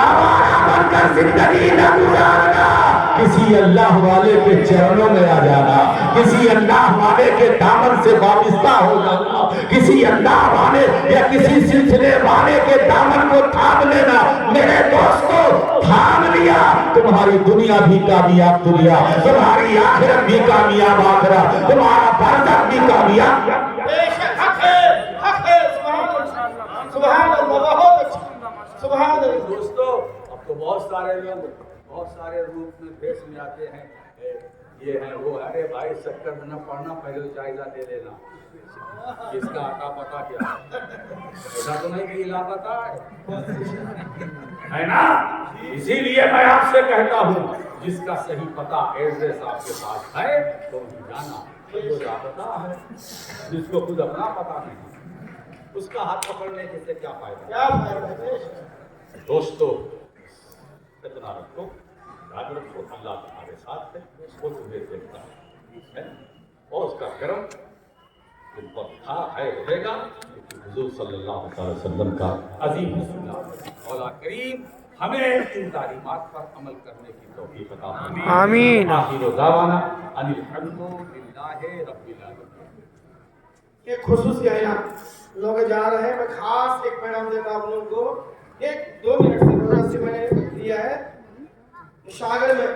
آوارہ بن کر زندگی نہ گزارنا. کسی اللہ والے کے چرنوں میں آ جانا، کسی اللہ والے کے دامن سے وابستہ ہو جانا، کسی اللہ والے یا کسی سلسلے والے کے دامن کو تھام لینا. میرے دوستو تھام لیا، تمہاری دنیا بھی کامیاب دنیا، تمہاری آخرت بھی کامیاب آخرت، تمہارا برزخ بھی کامیاب. بے شک حق ہے، حق ہے. سبحان اللہ، بہت اچھا. سبحان اللہ. دوستو. اب تو بہت سارے لوگ بہت سارے روپ میں بھیس میں آتے ہیں، یہ ہے وہ. ارے بھائی چکر میں نہ پڑھنا، پہلے جائزہ دے لینا کس کا آتا پتا کیا ہے. ایسا تو نہیں کہ لاپتا ہے نا. اسی لیے میں آپ سے کہتا ہوں جس کا صحیح پتا ایڈریس آپ کے پاس ہے تو جانا. جو لاپتا ہے جس کو خود اپنا پتا نہیں اس کا ہاتھ پکڑنے سے کیا فائدہ. کیا فائدہ ہے؟ دوستو اتنا رکھو، یاد رکھو اللہ تمہارے ساتھ ہے، وہ تمہیں دیکھتا ہے اور اس کا کرم تم پر تھا ہے رہے گا. حضور صلی اللہ علیہ وسلم کا عظیم رسول مولا کریم ہمیں ان تعلیمات پر عمل کرنے کی توفیق عطا فرمائے. آمین. آخر دعوانا ان الحمد للہ رب العالمین. ایک خصوصی ہے یہاں لوگ جا رہے ہیں. میں خاص ایک پیغام دیتا ہوں آپ لوگوں کو. ایک 2 منٹ سے میں نے دیا ہے. شاگر میں